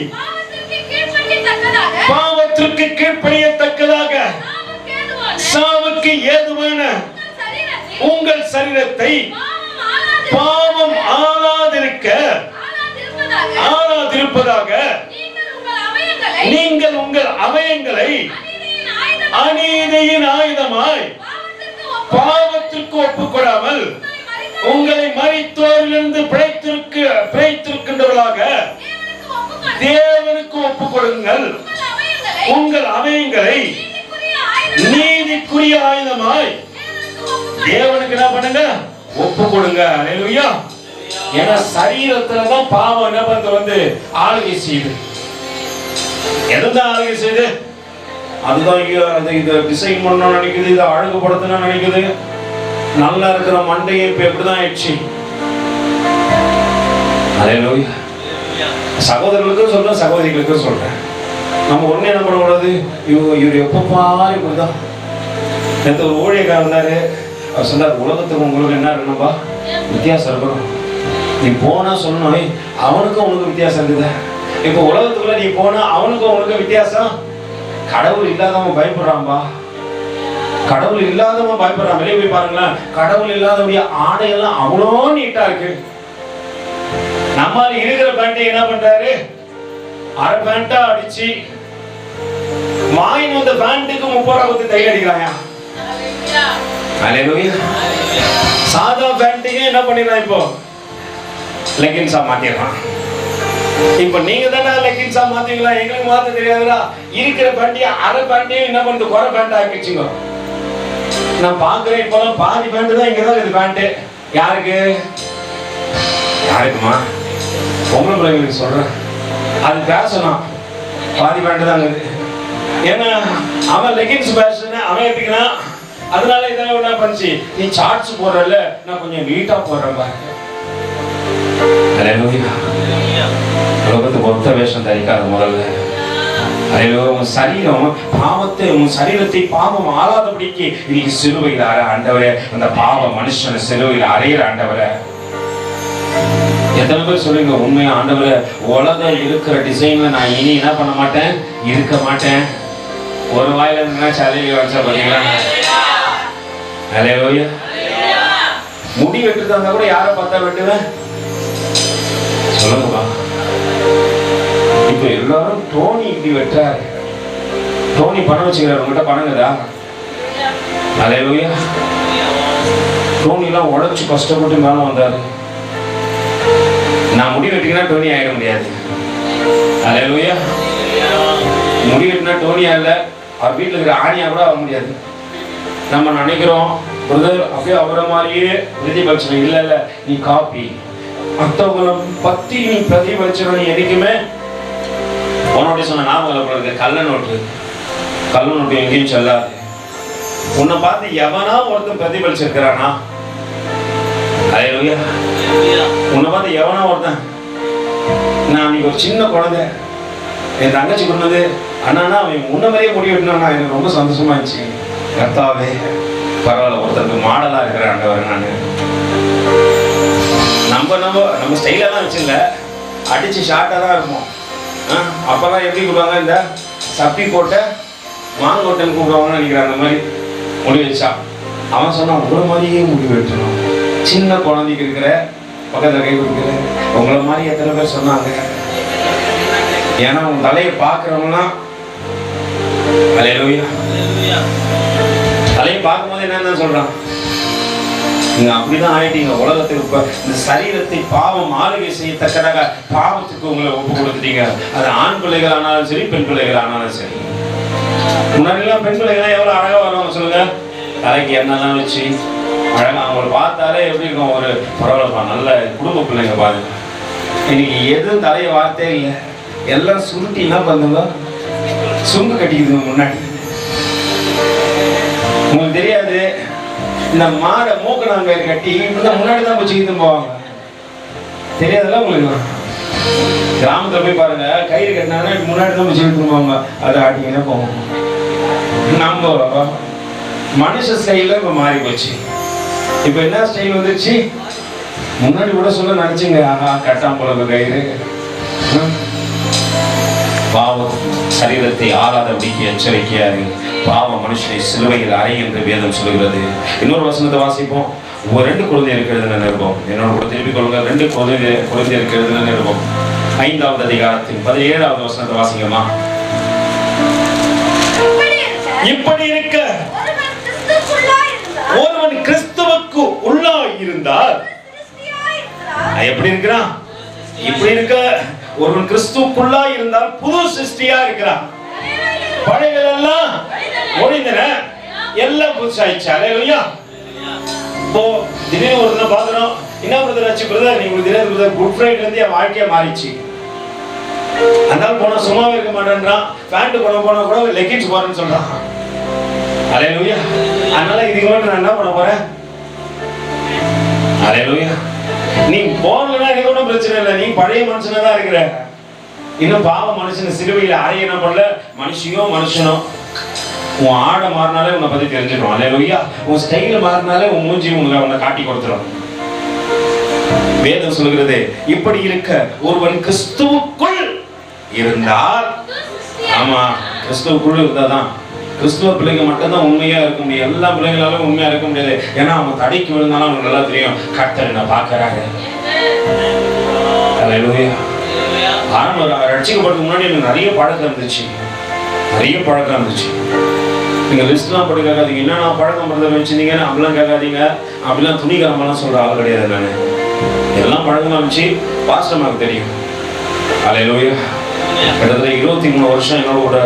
பாவத்திற்கு கீழ்ப்படியத்தக்கதாக சாவுக்கு ஏதுவான உங்கள் சரீரத்தை பாவம் ஆளாதிருப்பதாக நீங்கள் உங்கள் அவயங்களை அநீதியின் ஆயுதமாய் பாவத்திற்கு ஒப்புக்கொடாமல் உங்களை மரித்தோரிலிருந்து பிழைத்திருக்கின்றவர்களாக தேவனுக்கு ஒப்புக் கொடுங்கள். உங்கள் அவயங்களை நீதிக்குரிய ஆயுதமாய் தேவனுக்கு என்ன பண்ணுங்க? ஒப்பு கொடுங்க. அல்லேலூயா. ஏன்னா சரீரத்துல தான் பாவம் என்ன வந்து ஆளுகை செய்யுது. எதுதான் ஆளுகை செய்யுது? அதுதான் இதை டிசைன் பண்ணணும்னு நினைக்குது, இதை அழகுபடுத்தணும்னு நினைக்குது. நல்லா இருக்கிற மண்டையை இப்ப எப்படிதான் ஆயிடுச்சு. அல்லேலூயா. சகோதரர்களுக்கும் சொல்றேன், சகோதரிகளுக்கும் சொல்றேன். நம்ம ஒண்ணு என்ன பண்ணக்கூடாது, இவர் எப்ப பாரு இப்படிதான். நேற்று ஒரு ஊழியக்காரர் இருந்தாரு, அவர் சொன்னார், உலகத்துக்கு உங்களுக்கு என்ன இருக்கணும்பா, வித்தியாசம் இருக்கணும். நீ போனா சொல்லணும், அவனுக்கும் உனக்கு வித்தியாசம் இருக்குதா? இப்ப உலகத்துக்குள்ள நீ போனா அவனுக்கும் உனக்கு வித்தியாசம். கடவுள் இல்லாதவன் பயப்படுறான்பா. கடவுள் இல்லாதவன் பயப்படுறான். வெளியே போய் பாருங்களேன், கடவுள் இல்லாதவனுடைய ஆடையெல்லாம் அவ்வளோ நீட்டா இருக்கு. நம்மால இருக்கிற பேண்டை என்ன பண்றாரு, அரை பேண்டா அடிச்சு வாங்கி வந்த பேண்ட்டுக்கு 30 ரூபா கொடுத்து தையல் அடிக்கிறாங்க. அல்லேலூயா. சாதா பேண்ட்டுக்கு என்ன பண்ணிடுறான், இப்போ லெகின்ஸா மாத்திடுறான். இப்ப நீங்க தானே லெகின்ஸா மாத்தீங்களா? எங்களுக்கு மாத்த தெரியாதுடா. இருக்கிற பேண்டையை அரை பேண்டையும் என்ன பண்ணுது, குறை பேண்டா ஆக்கிடுச்சுங்க. நான் பாக்குறேன், இப்பெல்லாம் பாதி பேண்ட் தான் இங்கதான் இருக்குது பேண்ட். யாருக்கு யாருக்குமா? பொம்பளை பிள்ளைங்களுக்கு சொல்றேன், அது பேசணும். பாதி பேண்ட் தான் இருக்குது. ஏன்னா அவன் லெகின்ஸ் பேச அவன் எப்படின்னா, அதனால இதெல்லாம் என்ன பண்ணுச்சு, நீ சார்ட்ஸ் போடுறல, நான் கொஞ்சம் நீட்டா போடுறேன் பாருங்க. உலகத்துக்கு ஒத்த வேஷம் தரிக்காத முதல்ல. உன் சரீரம் பாவத்தை, உன் சரீரத்தை பாவம் ஆளாதபடிக்கு நீ சிலுவையில் ஆண்டவரே, அந்த பாவ மனுஷனை சிலுவையில் அறையிற ஆண்டவரே. எத்தனை பேர் சொல்லுங்க, உண்மையா ஆண்டவரே, உலகம் இருக்கிற டிசைன்ல நான் இனி என்ன பண்ண மாட்டேன், இருக்க மாட்டேன். ஒரு வாயில இருந்தா சலையில வச்சா பாத்தீங்களா? அல்லேலூயா. முடி வெட்டுறதா இருந்தா கூட யாரை பார்த்தா வெட்டுவேன் சொல்லுங்கப்பா. இப்ப எல்லாரும் டோனி இப்படி வெட்டுறாரு. டோனி பணம் வச்சுக்கிறாரு, உங்ககிட்ட பணங்குதா? அல்லேலூயா. டோனி எல்லாம் உழைச்சு கஷ்டப்பட்டு மேல வந்தாரு. நான் முடி வெட்டினா டோனி ஆயிட முடியாது. அல்லேலூயா. முடி வெட்டினா டோனியா இல்ல, அவர் வீட்டுல இருக்கிற ஆணியா கூட ஆக முடியாது. நம்ம நினைக்கிறோம், பிரதர் அப்படியே அவரை மாதிரியே பிரதிபலிச்சணும். இல்ல இல்ல, நீ காப்பி. மற்றவங்களை பத்தி நீ பிரதிபலிச்சணும். நீ எதுக்குமே உன்னோட சொன்ன ஞாபகம் கள்ள நோட்டு எங்கேயும் செல்லாது. உன்னை பார்த்து எவனா ஒருத்தன் பிரதிபலிச்சிருக்கிறானா? அல்லேலூயா. உன்னை பார்த்து எவனா ஒருத்தன், நான் நீ ஒரு சின்ன குழந்தை, என் தங்கச்சி கொண்டது அண்ணா அவன் முன்ன மாதிரியே முடி வெட்டினா எனக்கு ரொம்ப சந்தோஷமா இருந்துச்சு. கர்த்தாவே பரவாயில்ல, ஒருத்தருக்கு மாடலா இருக்கிற ஆண்டவர். நான் நம்ம ஸ்டைலா தான் வச்சுல, அடிச்சு ஷார்ட்டா தான் இருப்போம். அப்பெல்லாம் எப்படி கூப்பிடுவாங்க, இந்த சப்பி போட்ட மாங்கோட்டன் கூப்பிடுவாங்கன்னு நினைக்கிறேன். அந்த மாதிரி முடி வச்சா அவன் சொன்னா, உங்களை மாதிரியே முடி வெட்டணும். சின்ன குழந்தைக்கு இருக்கிற பக்கத்துல கை கொடுக்குற உங்களை மாதிரி எத்தனை பேர் சொன்னாங்க. ஏன்னா உன் தலையை பார்க்கிறவங்கலாம் அல்லேலூயா, தலையை பார்க்கும்போது என்னன்னு சொல்றான், நீங்க அப்படிதான் ஆயிட்டீங்க. உலகத்துக்கு இந்த சரீரத்தை பாவம் ஆளுகை செய்யத்தக்கதாக பாவத்துக்கு உங்களை ஒப்பு கொடுத்துட்டீங்க. அது ஆண் பிள்ளைகள் ஆனாலும் சரி, பெண் பிள்ளைகள் ஆனாலும் சரி. முன்னாடிலாம் பெண் பிள்ளைகள் எவ்வளவு அழகா வருவாங்க சொல்லுங்க, தலைக்கு எண்ணெல்லாம் வச்சு அழகா. அவங்களை பார்த்தாலே எப்படி இருக்கும், ஒரு பரவாயில்லப்பா நல்ல குடும்ப பிள்ளைங்க பாருங்க. இன்னைக்கு எதுவும் தலையை வார்த்தே இல்லை, எல்லாம் சுருட்டி என்ன பண்ணுங்க, சுங்கு கட்டிக்குதுங்க முன்னாடி. உங்களுக்கு தெரியாது, இந்த மாடை மூக்கணாங்க கட்டி இப்படிதான் முன்னாடி தான் வச்சுக்கிட்டு போவாங்க. தெரியாதுல்ல உங்களுக்கு? கிராமத்துல போய் பாருங்க, கயிறு கட்டினாங்கன்னா முன்னாடி தான் வச்சுக்கிட்டு போவாங்க. அதை ஆட்டிங்கன்னா போவோம். நம்ம மனுஷ ஸ்டைல இப்ப மாறி போச்சு. இப்ப என்ன ஸ்டைல் வந்துருச்சு, முன்னாடி கூட சொல்ல நினைச்சுங்க, ஆஹா கட்டாம் போல கயிறு. பாவம் சரீரத்தை ஆளாதபடிக்கு எச்சரிக்கையாரு. பாவ மனுஷனை சிலுவையில் அறை என்று வேதம் சொல்கிறது. இன்னொரு வசனத்தை வாசிப்போம். 2 குழந்தையருக்கு எழுதின நிருபம், என்னோட கூட திருப்பிக் கொள்ளுங்க. 2 குழந்தையருக்கு எழுதின நிருபம் 5வது அதிகாரத்தின் 17வது வசனத்தை வாசிங்கம்மா. இப்படி இருக்க ஒருவன் கிறிஸ்துவுக்கு உள்ளாய் இருந்தால் எப்படி இருக்கிறான்? இப்படி இருக்க ஒருவன் கிறிஸ்துவுக்குள்ளா இருந்தால் புது சிருஷ்டியா இருக்கிறான். பழையகள் எல்லாம் ஒழிந்தன, எல்லாம் புதுசாயிடுச்சு. அல்லேலூயா. இப்போ திடீர்னு ஒரு நாள் பாக்குறோம், என்ன பிரதர் ஆச்சு பிரதர், நீங்க திடீர்னு குட் ஃப்ரைடே இருந்து என் வாழ்க்கைய மாறிச்சு. அதனால போனா சும்மாவே இருக்க மாட்டேன்றான், பேண்ட் போனா கூட லெகின்ஸ் போறேன்னு சொல்றான். அல்லேலூயா. அதனால இதுக்கு மேல நான் என்ன பண்ண போறேன்? அல்லேலூயா. நீ போனலன்னா எனக்கு ஒன்றும் பிரச்சனை இல்லை, நீ பழைய மனுஷனா தான் இருக்கிற. இன்னும் பாவ மனுஷன் சிலுவையில் அறைய என்ன பண்ணல, மனுஷனோ உன் ஆடை மாறினாலே உன்னை பத்தி தெரிஞ்சிடும். அல்லேலூயா. உன் ஸ்டைல மாறினாலே உன் மூஞ்சி உன்னை காட்டி கொடுத்துரும். வேதம் சொல்கிறது, இப்படி இருக்க ஒருவன் கிறிஸ்துவுக்குள் இருந்தால், ஆமா கிறிஸ்துவுக்குள் இருந்தாதான் கிறிஸ்துவ பிள்ளைங்க மட்டும்தான் உண்மையா இருக்க முடியும். எல்லா பிள்ளைங்களாலும் உண்மையா இருக்க முடியாது. ஏன்னா அவன் தடைக்கு விழுந்தாலும் அவனுக்கு நல்லா தெரியும், கர்த்தர் என்ன பார்க்கறாங்க. அல்லேலூயா. ரட்சிக்கப்படுறதுக்கு முன்னாடி எனக்கு நிறைய பழக்கம் இருந்துச்சு. நீங்க லிஸ்ட்லாம் போட்டு கேட்காதீங்க, என்ன நான் பழக்கம் பண்றதை வச்சிருந்தீங்கன்னு அப்படிலாம் கேட்காதீங்க. அப்படிலாம் துணிகரமெல்லாம் சொல்ற ஆள் கிடையாது. நான் எல்லாம் பழக்கமா இருந்துச்சு, பாஸ்டமாக்கு தெரியும். அல்லேலூயா. கிட்டத்தட்ட 23 வருஷம் என்னோட கூட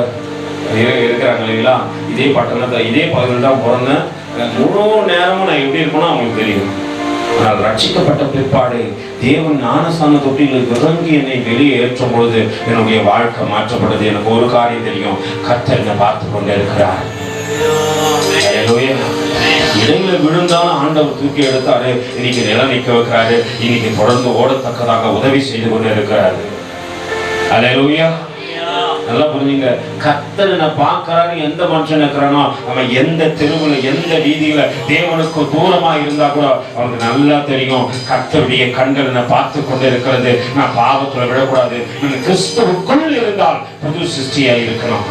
இருக்கிறாங்க இல்லைங்களா. இதே பட்டணத்தில் இதே பகுதியில் தான் பிறந்தேன். முழு நேரமும் நான் எப்படி இருக்கணும் அவங்களுக்கு தெரியும். ஆனால் ரட்சிக்கப்பட்ட பிற்பாடு தேவன் ஞானஸ்தான தொட்டியில் இறங்கி என்னை வெளியே ஏற்றும் பொழுது என்னுடைய வாழ்க்கை மாற்றப்படுது. எனக்கு ஒரு காரியம் தெரியும், கர்த்தர் என்னை பார்த்து கொண்டே இருக்கிறார். இடையில விழுந்தாலும் ஆண்டவர் தூக்கி எடுத்தாரு, இன்னைக்கு நிலை நிற்க வைக்கிறாரு, இன்னைக்கு தொடர்ந்து ஓடத்தக்கதாக உதவி செய்து கொண்டே இருக்கிறாரு. அல்லேலூயா. நல்லா புரிஞ்சுங்க. கர்த்தர் என்ன பார்க்கறாரு, எந்த மனுஷன் இருக்கிறானோ அவன் எந்த தெருவுல எந்த வீதியில தேவனுக்கு தூரமா இருந்தா கூட அவனுக்கு நல்லா தெரியும், கர்த்தருடைய கண்கள் என்ன பார்த்து கொண்டு இருக்கிறது. நான் பாவத்துல விடக்கூடாது. நான் கிறிஸ்துவுக்குள் இருந்தால் புது சிருஷ்டியா இருக்கணும்.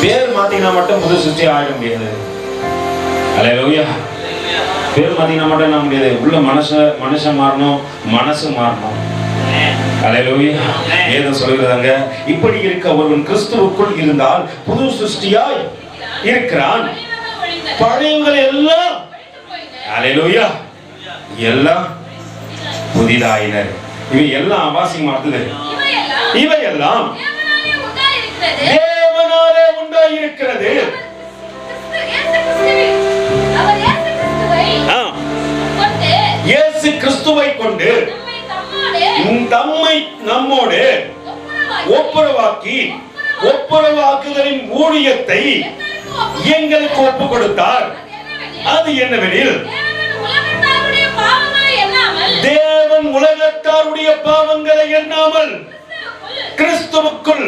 பேர் மாத்தினா மட்டும் புது சிருஷ்டி ஆயிட முடியாது. அல்லேலூயா. பேர் மாத்தினா மட்டும் என்ன முடியாது. உள்ள மனுஷன் மாறணும், மனசு மாறணும். அல்லேலூயா. வேதம் சொல்கிறதாங்க, இப்படி இருக்க ஒருவன் கிறிஸ்துவுக்குள் இருந்தால் புது சிருஷ்டியாய் இருக்கிறான், பழையவர்கள் எல்லாம் அல்லேலூயா எல்லாம் புதிதாயினர். இவை எல்லாம் அவாசியம் மாத்துது. இவை எல்லாம் தேவனாலே உண்டாயிருக்கிறது. இயேசு கிறிஸ்துவை கொண்டு தம்மை நம்மோடு ஒப்புரவாக்குதலின் ஊழியத்தை எங்களுக்கு ஒப்பு கொடுத்தார். அது என்னவெனில், தேவன் உலகத்தாருடைய பாவங்களை எண்ணாமல் கிறிஸ்துவுக்குள்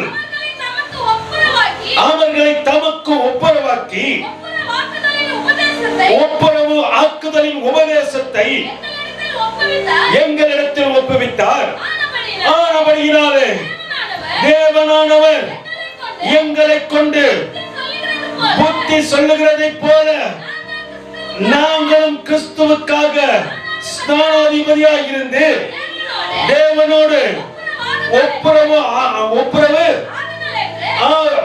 அவர்களை தமக்கு ஒப்புரவாக்கி ஒப்புரவு ஆக்குதலின் உபதேசத்தை எங்களிடத்தில் ஒப்புவித்தார். ஆனபடியினாலே தேவனானவர் எங்களை கொண்டு புத்தி சொல்லுகிறதை போல நாங்களும் கிறிஸ்துவுக்காக ஸ்நானாதிபதியாக இருந்து தேவனோடு ஒப்புரவு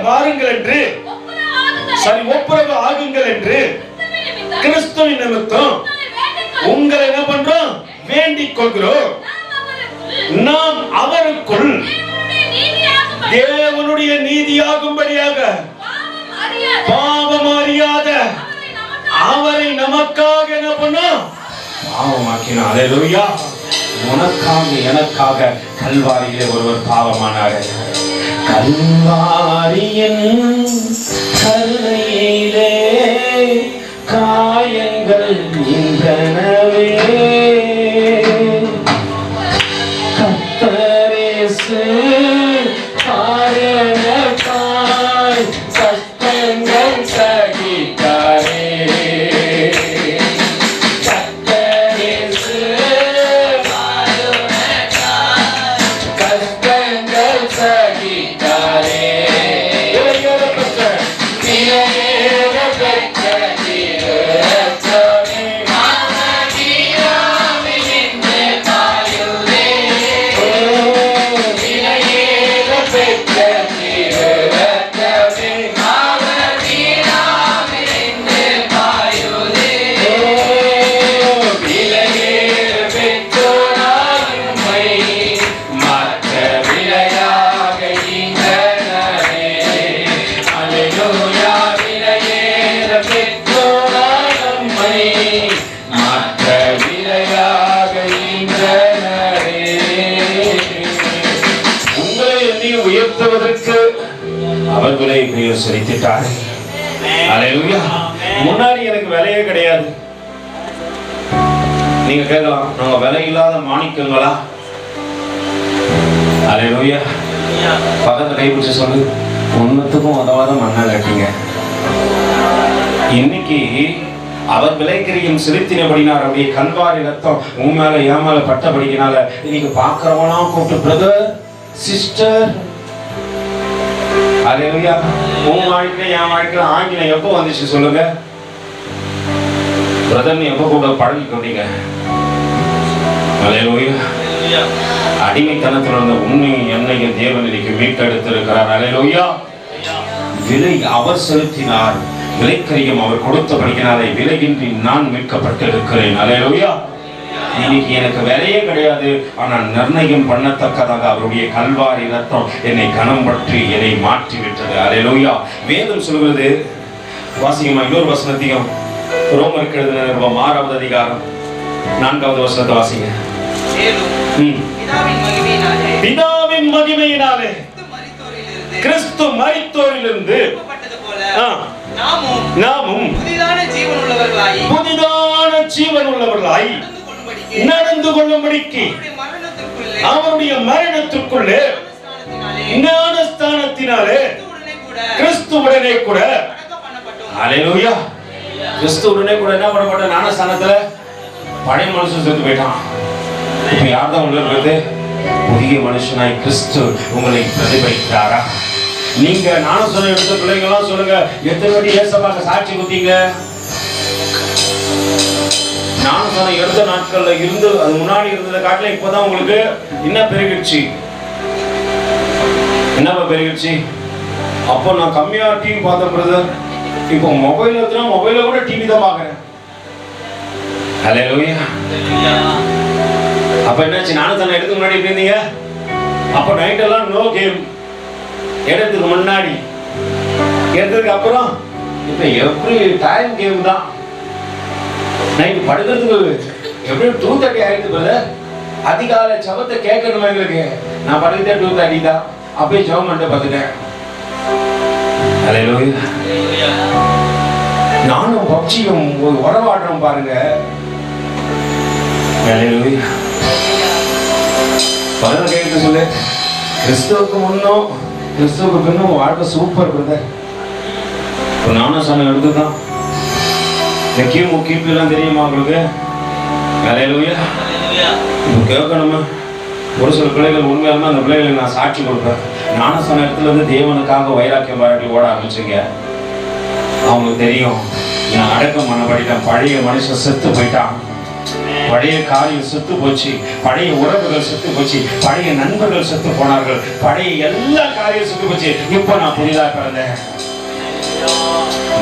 வாருங்கள் என்று ஒப்புரவு ஆகுங்கள் என்று கிறிஸ்துவின் நிமித்தம் உங்களை என்ன பண்றோம்? வேண்டிக் கொள்கிறோம். நாம் அவருக்குள் தேவனுடைய நீதியாகும்படியாக பாவம் அறியாத அவரை நமக்காக என்ன பண்ணோம்? பாவமாக்கினார். அல்லேலூயா. உனக்காக எனக்காக கல்வாரியிலே ஒருவர் பாவமானார். கல்வாரியின் கருணையிலே காயங்கள் நின்றனவே, கர்த்தரேசு காரணத்தாய் கஷ்டங்கள் சகித்தாரே. கர்த்தரேசு கஷ்டங்கள் சகித்தாரே. விலையை செலுத்திட்டாரு. அல்லேலூயா. முன்னாடி எனக்கு விலையே கிடையாது. நீங்க கேட்கலாம், நாங்க விலை இல்லாத மாணிக்கங்களா? அல்லேலூயா. பக்கத்துல கைப்பிடிச்சு சொல்லு, ஒன்னுத்துக்கும் உதவாத மண்ணா கட்டிங்க. இன்னைக்கு அவர் விலைக்கிரியம் செலுத்தினபடினார், அப்படியே கல்வாரி ரத்தம் உன் மேல என் மேல பட்டபடினால இன்னைக்கு பாக்குறவங்களாம் கூப்பிட்டு பிரதர் சிஸ்டர். அல்லேலூயா. உன் வாழ்க்கை என் வாழ்க்கையில ஆங்கிலம் எப்போ வந்துச்சு சொல்லுங்க? பிரதர்னு எப்போ கூட பழகி கொண்டீங்க? அல்லேலூயா. அடிமைத்தனத்தில் இருந்த உண்மை என்னையும் தேவன் இன்னைக்கு மீட்டெடுத்திருக்கிறார். அல்லேலூயா. விலை அவர் செலுத்தினார், விலைக்கரியம் அவர் கொடுத்தபடினாலே விலையின்றி நான் மீட்கப்பட்டிருக்கிறேன். அல்லேலூயா. இன்னைக்கு எனக்கு விலையே கிடையாது, ஆனால் நிர்ணயம் பண்ணத்தக்கதாக அவருடைய கல்வாரி ரத்தம் என்னை கனம் பற்றி என்னை மாற்றி விட்டது. அல்லேலூயா. வேதம் சொல்கிறது, வாசிக்கமா இன்னொரு வசனத்தையும், ரோமருக்கு எழுதின நிருபம் 6வது அதிகாரம் 4வது வசனத்தை வாசிங்க. பிதாவின் மகிமையினாலே கிறிஸ்து மரித்தோரிலிருந்து நாமும் புதிதான ஜீவன் உள்ளவர்களாய் நடந்து கொள்ளும்படிக்கு அவருடைய மரணத்திற்குள்ளே ஞானஸ்தானத்தினாலே கிறிஸ்துவுடனே கூட. அல்லேலூயா. கிறிஸ்துவுடனே கூட என்ன பண்ணப்பட்ட? ஞானஸ்தானத்துல பழைய மனுஷன் செத்து போயிட்டான். இப்ப யார்தான் உள்ள இருக்கிறது? புதிய மனுஷனாய் கிறிஸ்து உங்களை பிரதிபலித்தாரா? நீங்க நானும் சொல்ல எடுத்த பிள்ளைங்களாம் சொல்லுங்க, எத்தனை வாட்டி ஏசப்பாக்க சாட்சி குத்தீங்க? நானும் சொன்ன எடுத்த நாட்கள்ல இருந்து அது முன்னாடி இருந்ததை காட்டில இப்பதான் உங்களுக்கு என்ன பெருகிடுச்சு? என்னப்பா பெருகிடுச்சு? அப்போ நான் கம்மியா டிவி பார்த்தேன் பிரதர், இப்போ மொபைல் எடுத்துனா மொபைல கூட டிவி தான் பாக்குறேன். அல்லேலூயா. அப்ப என்னாச்சு? நானும் தானே எடுத்து முன்னாடி இருந்தீங்க. அப்ப நைட் எல்லாம் நோ கேம். எடுத்துக்கு முன்னாடி எடுத்ததுக்கு அப்புறம் இப்ப எப்படி டைம் கேம் தான். நைட் படுக்கிறதுக்கு எப்படி 2:30 ஆயிடுது பிரதர். அதிகாலை ஜபத்தை கேட்கணுமா எங்களுக்கு? நான் படுக்கிறதே 2:30 தான். அப்பயே ஜபம் பண்ணிட்டு பார்த்துட்டேன். அல்லேலூயா. நானும் பப்ஜியும் உறவாடுறோம் பாருங்க. அல்லேலூயா. பலரும் கேட்டு சொல்லு, கிறிஸ்துவுக்கு முன்னும் கிறிஸ்துவுக்கு பின்னும் வாழ்க்கை சூப்பர் பிரதர். நானும் சொன்ன எடுத்துதான். இந்த கிமு எல்லாம் தெரியுமா உங்களுக்கு? அல்லேலூயா. கேட்கணுமா? ஒரு சில பிள்ளைகள் உண்மையாலுமே அந்த பிள்ளைகளுக்கு நான் சாட்சி கொடுப்பேன். நானும் சொன்ன இடத்துல இருந்து தேவனுக்காக வைராக்கியம் பாராட்டி ஓட ஆரம்பிச்சுங்க. அவங்களுக்கு தெரியும், நான் அடக்கம் பண்ணபடிட்டேன். பழைய மனுஷன் செத்து போயிட்டான், பழைய காரியம் செத்து போச்சு, பழைய உறவுகள் செத்து போச்சு, பழைய நண்பர்கள் செத்து போனார்கள், பழைய எல்லா காரியம் செத்து போச்சு. இப்ப நான் புதிதாக பிறந்தேன்.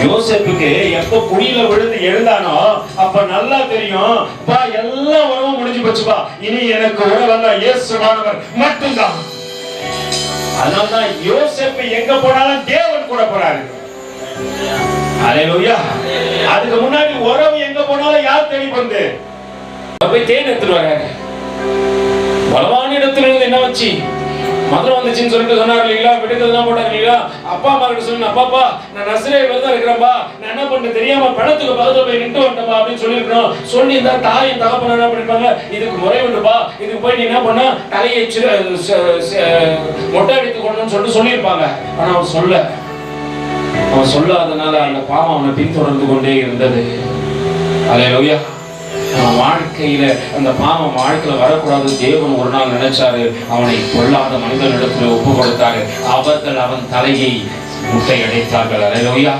யோசேப்புக்கு எப்ப குழியில விழுந்து எழுந்தானோ அப்ப நல்லா தெரியும், பா எல்லா உறவும் முடிஞ்சு போச்சுப்பா, இனி எனக்கு உறவெல்லாம் இயேசுவானவர் மட்டும்தான். அதனால்தான் யோசேப்பு எங்க போனாலும் தேவன் கூட போறாரு. அல்லேலூயா. அதுக்கு முன்னாடி உறவு எங்க போனாலும் யார் தேடி வந்து போய் தேன் எடுத்துட்டு வராங்க. பலவான இடத்துல இருந்து என்ன வச்சு மதுரை வந்துச்சுன்னு சொல்லிட்டு சொன்னார் இல்லைங்களா? விடுக்கிறதுலாம் போட்டார் இல்லைங்களா? அப்பா அம்மா கிட்ட சொன்ன, அப்பாப்பா நான் நசரேல தான் இருக்கிறேன்பா, நான் என்ன பண்ண தெரியாம பணத்துக்கு பக்கத்துல போய் நின்று வந்துட்டேன்பா அப்படின்னு சொல்லியிருக்கணும். சொல்லி இருந்தா தாயும் தகப்பன என்ன பண்ணிருப்பாங்க, இதுக்கு முறை உண்டுப்பா, இதுக்கு போய் நீ என்ன பண்ண தலையை மொட்டை அடித்து கொள்ளணும்னு சொல்லிட்டு சொல்லியிருப்பாங்க. ஆனா அவன் சொல்லாதனால அந்த பாவம் அவனை பின்தொடர்ந்து கொண்டே இருந்தது. அல்லேலூயா. அவன் வாழ்க்கையில அந்த பாவம் வாழ்க்கையில வரக்கூடாது. தேவன் ஒரு நாள் நினைச்சாரு, அவனை கொல்லாத மனிதனிடத்துல ஒப்பு கொடுத்தாரு. அவர்கள் அவன் தலையை முட்டை அடைத்தார்கள். அல்லேலூயா.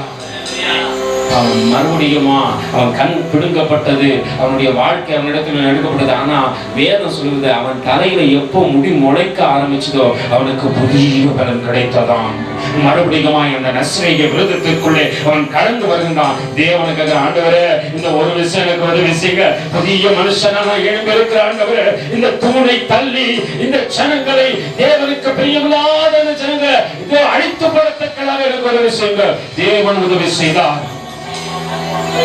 அவன் மறுபடியுமா அவன் கண் பிடுங்கப்பட்டது, அவனுடைய வாழ்க்கை அவனிடத்தில் எடுக்கப்பட்டது. ஆனா வேதம் சொல்லுது, அவன் தலையில எப்போ முடி முளைக்க ஆரம்பிச்சதோ அவனுக்கு புதிய பலன் கிடைத்ததாம். மறுபடியுமா இந்த நஸ்ரேய விருதத்திற்குள்ளே அவன் கடந்து வருகின்றான். தேவனுக்கு ஆண்டவரே, இந்த ஒரு விஷயம் எனக்கு உதவி செய்யுங்க, புதிய மனுஷனா நான் எழுந்திருக்கிற ஆண்டவரே, இந்த தூணை தள்ளி இந்த ஜனங்களை, தேவனுக்கு பிரியமில்லாத இந்த ஜனங்களை இதோ அழித்து போடத்தக்கதாக எனக்கு உதவி செய்யுங்க. தேவன் உதவி செய்தார்.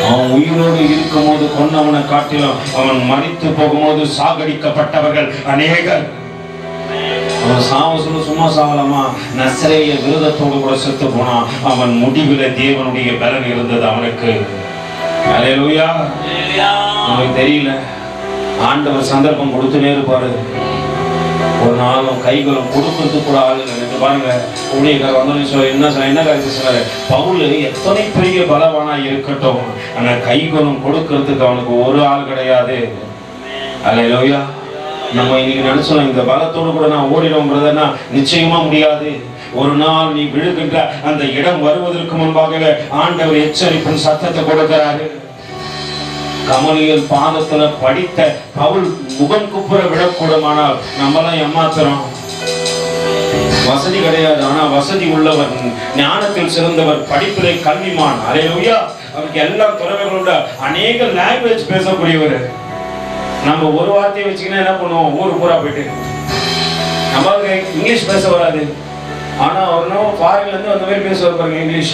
அவன் உயிரோடு இருக்கும் போது கொன்னவனை காட்டிலும் அவன் மரித்து போகும்போது சாகடிக்கப்பட்டவர்கள் அநேகர். அவன் அவன் சாவ சொல்ல சும்மா சாவலாமா? நசரேய விரோதத்தோடு கூட செத்து போனான். அவன் முடிவில் தேவனுடைய பலன் இருந்தது அவனுக்கு. அல்லேலூயா. நமக்கு தெரியல, ஆண்டவர் சந்தர்ப்பம் கொடுத்துனே இருப்பாரு. ஒரு நாளும் கைகளும் கொடுக்கறதுக்கு கூட ஆள் இல்லை. பாருங்க, ஊழியக்காரர் வந்து என்ன காரியத்தை சொன்னாரு, பவுல் எத்தனை பெரிய பலவானா இருக்கட்டும், ஆனா கைகளும் கொடுக்கறதுக்கு அவனுக்கு ஒரு ஆள் கிடையாது. அல்லேலூயா. நம்ம இன்னைக்கு நினைச்சோம் இந்த பலத்தோடு கூட நான் ஓடிடும் பிரதர்னா, நிச்சயமா முடியாது. ஒரு நாள் நீ விழுகின்ற அந்த இடம் வருவதற்கு முன்பாகவே ஆண்டவர் எச்சரிப்பின் சத்தத்தை கொடுக்கிறாரு. கமலியல் பாதத்துல படித்த பவுல் முகம் குப்புற விடக்கூடுமானால் நம்மளாம் ஏமாத்துறோம். வசதி கிடையாது, ஆனா வசதி உள்ளவர், ஞானத்தில் சிறந்தவர், படிப்பிலே கல்விமான். அல்லேலூயா. அவருக்கு எல்லா துறைகளும் அநேக லாங்குவேஜ் பேசக்கூடியவர். நம்ம ஒரு வார்த்தையை வச்சுக்கினா என்ன பண்ணுவோம், ஊர் பூரா போயிட்டு நம்மளுக்கு இங்கிலீஷ் பேச வராது, ஆனா அவரும் ஃபாரின்ல இருந்து அந்த மாதிரி பேசுவார் பாருங்க இங்கிலீஷ்.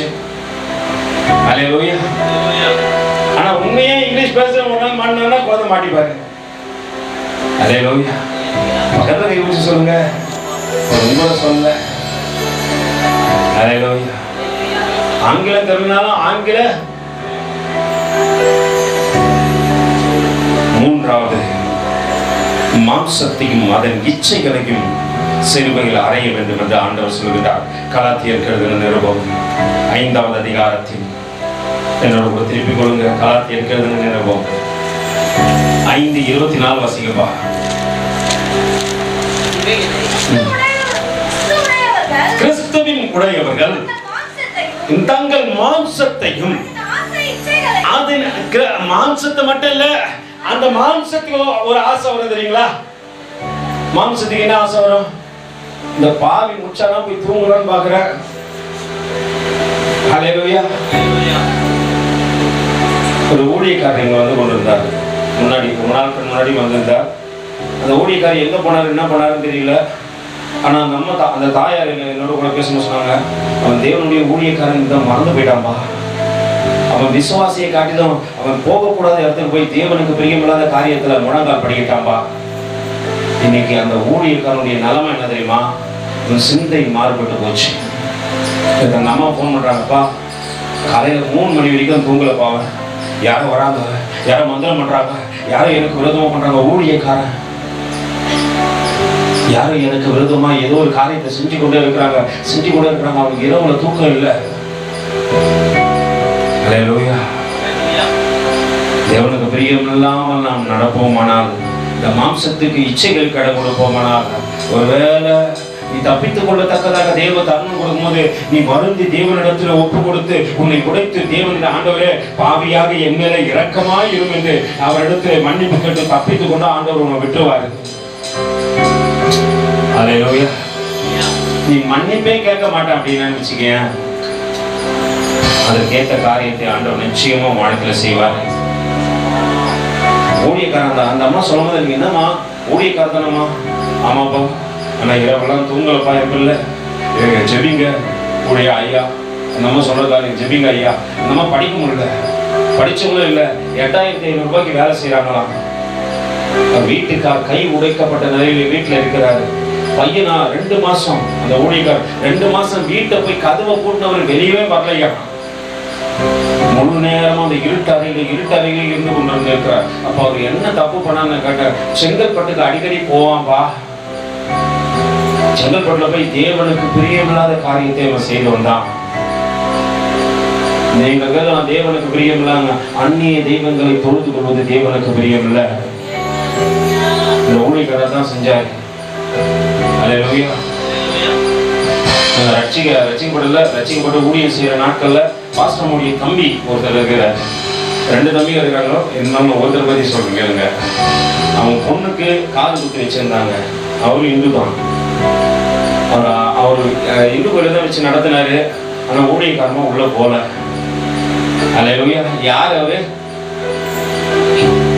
அல்லேலூயா. ஆனா உண்மையா இங்கிலீஷ் பேசுற ஒரு நாள் மாட்டினா குழந்தை மாட்டிப்பாரு. அல்லேலூயா. பக்கத்துல கை பிடிச்சு சொல்லுங்க, உங்களை சொல்லுங்க. அல்லேலூயா. ஆங்கிலம் தெரிஞ்சாலும் ஆங்கில. மூன்றாவது, மாம்சத்தையும் அதன் இச்சைகளையும் சிறுவையில் அறைய வேண்டும் என்று ஆண்டவர் சொல்கிறார். கலாத்தியர் எழுதின நிருபம் 5வது அதிகாரத்தில் என்னோட கூட திருப்பிக் கொள்ளுங்க. கலாத்தியர் எழுதின நிருபம் 5:24 வாசிக்கப்பா. கிறிஸ்துவின் உடையவர்கள் தங்கள் மாம்சத்தையும், அதன் மாம்சத்தை மட்டும் இல்ல, அந்த மாம்சத்துக்கு ஒரு ஆசை வரும் தெரியுங்களா? மாம்சத்துக்கு என்ன ஆசை வரும்? இந்த பாவி முச்சானா போய் தூங்கலான்னு பாக்குற. ஹல்லேலூயா. ஒரு ஊழியக்காரர் இங்க வந்து கொண்டிருந்தார். ரொம்ப நாட்கள் முன்னாடி வந்திருந்தார். அந்த ஊழியக்காரர் எங்க போனாரு, என்ன பண்ணாருன்னு தெரியல. ஆனா நம்ம அந்த தாயார் என்னோட கூட பேசணும் சொன்னாங்க, அவன் தேவனுடைய ஊழியக்காரன் தான் மறந்து போயிட்டான்பா. அவன் விசுவாசியை காட்டிலும் அவன் போகக்கூடாத இடத்துக்கு போய் தேவனுக்கு பிரியமில்லாத காரியத்துல முழங்கால் படிக்கிட்டான்பா. இன்னைக்கு அந்த ஊழியக்காரனுடைய நிலைமை என்ன தெரியுமா? அவன் சிந்தை மாறுபட்டு போச்சு. அந்த அம்மா போன் பண்றாங்கப்பா, காலையில 3 மணி வரைக்கும் தூங்கலப்பா. யாரும் வராங்க, யாரும் மந்திரம் பண்றாங்க, யாரும் எனக்கு விரோதமா பண்றாங்க. ஊழியக்காரன் யாரும் எனக்கு விரோதமா ஏதோ ஒரு காரியத்தை செஞ்சு கொண்டே இருக்கிறாங்க. அவனுக்கு இரவுல தூக்கம் இல்லை. அல்லேலூயா. தேவனுக்கு பிரியம் இல்லாமல் நாம் நடப்போமானால், இந்த மாம்சத்துக்கு இச்சைகள் கடை கொடுப்போமானால், ஒருவேளை நீ தப்பித்துக் கொள்ளத்தக்கதாக தேவ தருணம் கொடுக்கும்போது நீ வருந்தி தேவனிடத்தில் ஒப்பு கொடுத்து உன்னை குடைத்து தேவனிட ஆண்டவரே பாவியாக என் மேல இரக்கமாய் இருக்கும் என்று அவரிடத்தில் மன்னிப்பு கேட்டு தப்பித்துக் கொண்டு ஆண்டவர் உன்னை விட்டுவாரு. அல்லேலூயா. நீ மன்னிப்பே கேட்க மாட்டேன் அப்படின்னு நினைச்சுக்கேன், அதற்கேற்ற காரியத்தை ஆண்டவர் நிச்சயமா வாழ்க்கையில செய்வார். ஊழியக்காரன் அந்த அம்மா சொல்லும் போது எனக்கு என்னம்மா ஊழியக்காரர் தானம்மா? ஆமாப்பா, ஆனா இரவெல்லாம் தூங்கலப்பா, இருக்குல்ல, ஜெபிங்க கூடிய ஐயா. அந்த அம்மா சொல்றதா, ஜெபிங்க ஐயா. அந்த அம்மா படிக்க முடியல, படிச்சவங்களும் இல்லை, 8500 ரூபாய்க்கு வேலை செய்யறாங்களாம். வீட்டுக்கார் கை உடைக்கப்பட்ட நிலையில வீட்டுல இருக்கிறாரு. பையனா 2 மாசம் அந்த ஊழியக்கார் 2 மாசம் வீட்டை போய் கதவை கூட்டினவர் வெளியவே வரலையா. முழு நேரமா அந்த இருட்டறையில இருந்து கொண்டு இருக்கிறார். அப்ப அவர் என்ன தப்பு பண்ணான்னு கேட்ட, செங்கல்பட்டுக்கு அடிக்கடி போவான்பா. செங்கல்பட்டுல போய் தேவனுக்கு பிரியமில்லாத காரியத்தை அவன் செய்து வந்தான். நீங்க தேவனுக்கு பிரியமில்லாங்க, அந்நிய தெய்வங்களை தொழுது கொள்வது தேவனுக்கு பிரியமில்லை. இந்த ஊழியக்காரர் தான் செஞ்சாரு. அல்லேலூயா. ரட்சிக்கப்பட்டு ஊழியம் செய்யற நாட்கள்ல பாஸ்டருடைய தம்பி ஒருத்தர் இருக்கிறார். 2 தம்பிகள் இருக்காங்களோ, இன்னும் ஒருத்தர் பத்தி சொல்றீங்க. அவங்க பொண்ணுக்கு காது குத்தி வச்சிருந்தாங்க. அவரும் இந்து தான். அவர் இந்து கோயில தான் வச்சு நடத்தினாரு. ஆனா ஊழியக்காரமா உள்ள போல. அல்லேலூயா. யார் அவரு?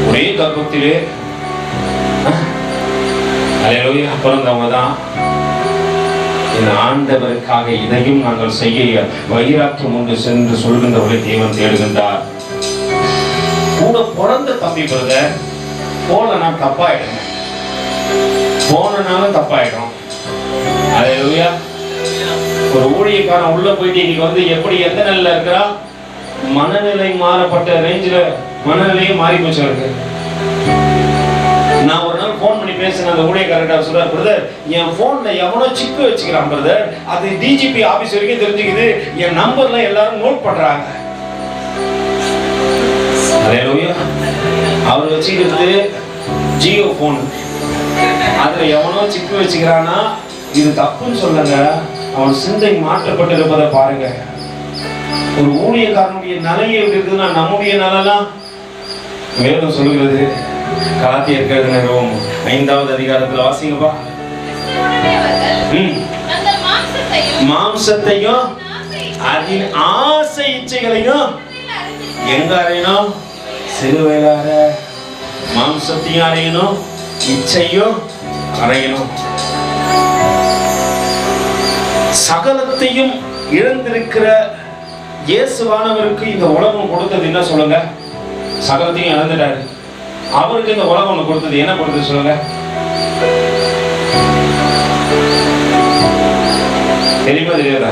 ஒரே கர்ப்பத்திலே அல்லேலூயா பிறந்தவங்க தான். இந்த ஆண்டவருக்காக இதையும் நாங்கள் செய்ய வைராக்கியம் உண்டு சென்று சொல்கின்றவர்களை தேவன் தேடுகின்றார். கூட பிறந்த தம்பி பிரதர் போலனா தப்பாயிடும், போனனாலும் தப்பாயிடும். அல்லேலூயா. ஒரு ஊழியக்காரன் உள்ள போயிட்டு இன்னைக்கு வந்து எப்படி எந்த நிலையில இருக்கிறான், மனநிலை மாறப்பட்ட ரேஞ்சில மனநிலையே மாறி போச்சு அவருக்கு. நான் ஒரு நாள் போன் பண்ணி பேசினேன், அந்த ஊழியக்காரர்கிட்ட சொல்றாரு, பிரதர் என் போன்ல எவனோ சிப்பு வச்சுக்கிறான் பிரதர், அது டிஜிபி ஆபீஸ் வரைக்கும் தெரிஞ்சுக்குது, என் நம்பர்ல எல்லாரும் நோட் பண்றாங்க. அல்லேலூயா. அவர் வச்சுக்கிறது ஜியோ போன், அதுல எவனோ சிப்பு வச்சுக்கிறானா, இது தப்புன்னு சொல்லுங்க, அவன் சிந்தை மாற்றப்பட்டு இருப்பதை பாருங்க. ஒரு ஊழியக்காரனுடைய நிலையை எப்படி இருக்குதுன்னா, நம்முடைய நிலைலாம் வேதம் சொல்லுகிறது. கலாத்தியர் நிறுவம் 5வது அதிகாரத்துல வாசிங்கப்பா. மாம்சத்தையும் அதன் ஆசை இச்சைகளையும் எங்க அறையணும்? சிலுவையில அறை. மாம்சத்தையும் அறையணும், இச்சையும் அறையணும். சகலத்தையும் இழந்திருக்கிற இயேசுவானவருக்கு இந்த உலகம் கொடுத்தது என்ன சொல்லுங்க? சகலத்தையும் இழந்துட்டாரு. அவருக்கு இந்த உலகம் ஒண்ணு கொடுத்தது, என்ன கொடுத்தது சொல்லுங்க? தெரியுமா தெரியாதா?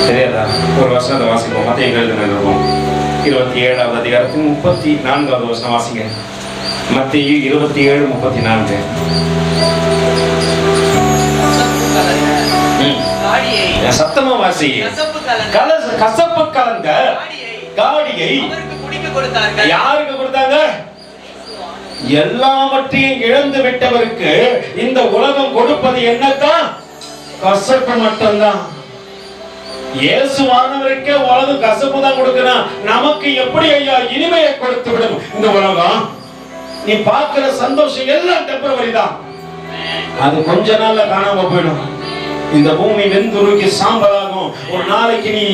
தெரியாதா? ஒரு வசனத்தை வாசிப்போம். மத்தேயு எழுதின நிருபம் 27வது அதிகாரத்தின் 34வது வசனம் வாசிங்க. மத்தேயு 27:34. சத்தமா வாசி. கசப்பு கலந்த காடியை யாருக்கு கொடுத்தாங்க? எல்லாவற்றையும் இழந்து விட்டவருக்கு இந்த உலகம் கொடுப்பது என்னத்தான்? கசப்பு மட்டும்தான். இயேசுவானவருக்கே உலகம் கசப்பு தான் கொடுக்கிறான். நமக்கு எப்படி ஐயா இனிமையை கொடுத்து விடும் இந்த உலகம்? நீ பார்க்கிற சந்தோஷம் எல்லாம் டெம்பரவரி தான், அது கொஞ்ச நாள்ல காணாம போயிடும். இந்த பூமி வெந்துருக்கி சாம்பலாகும். ஒரு நாளைக்கு நீ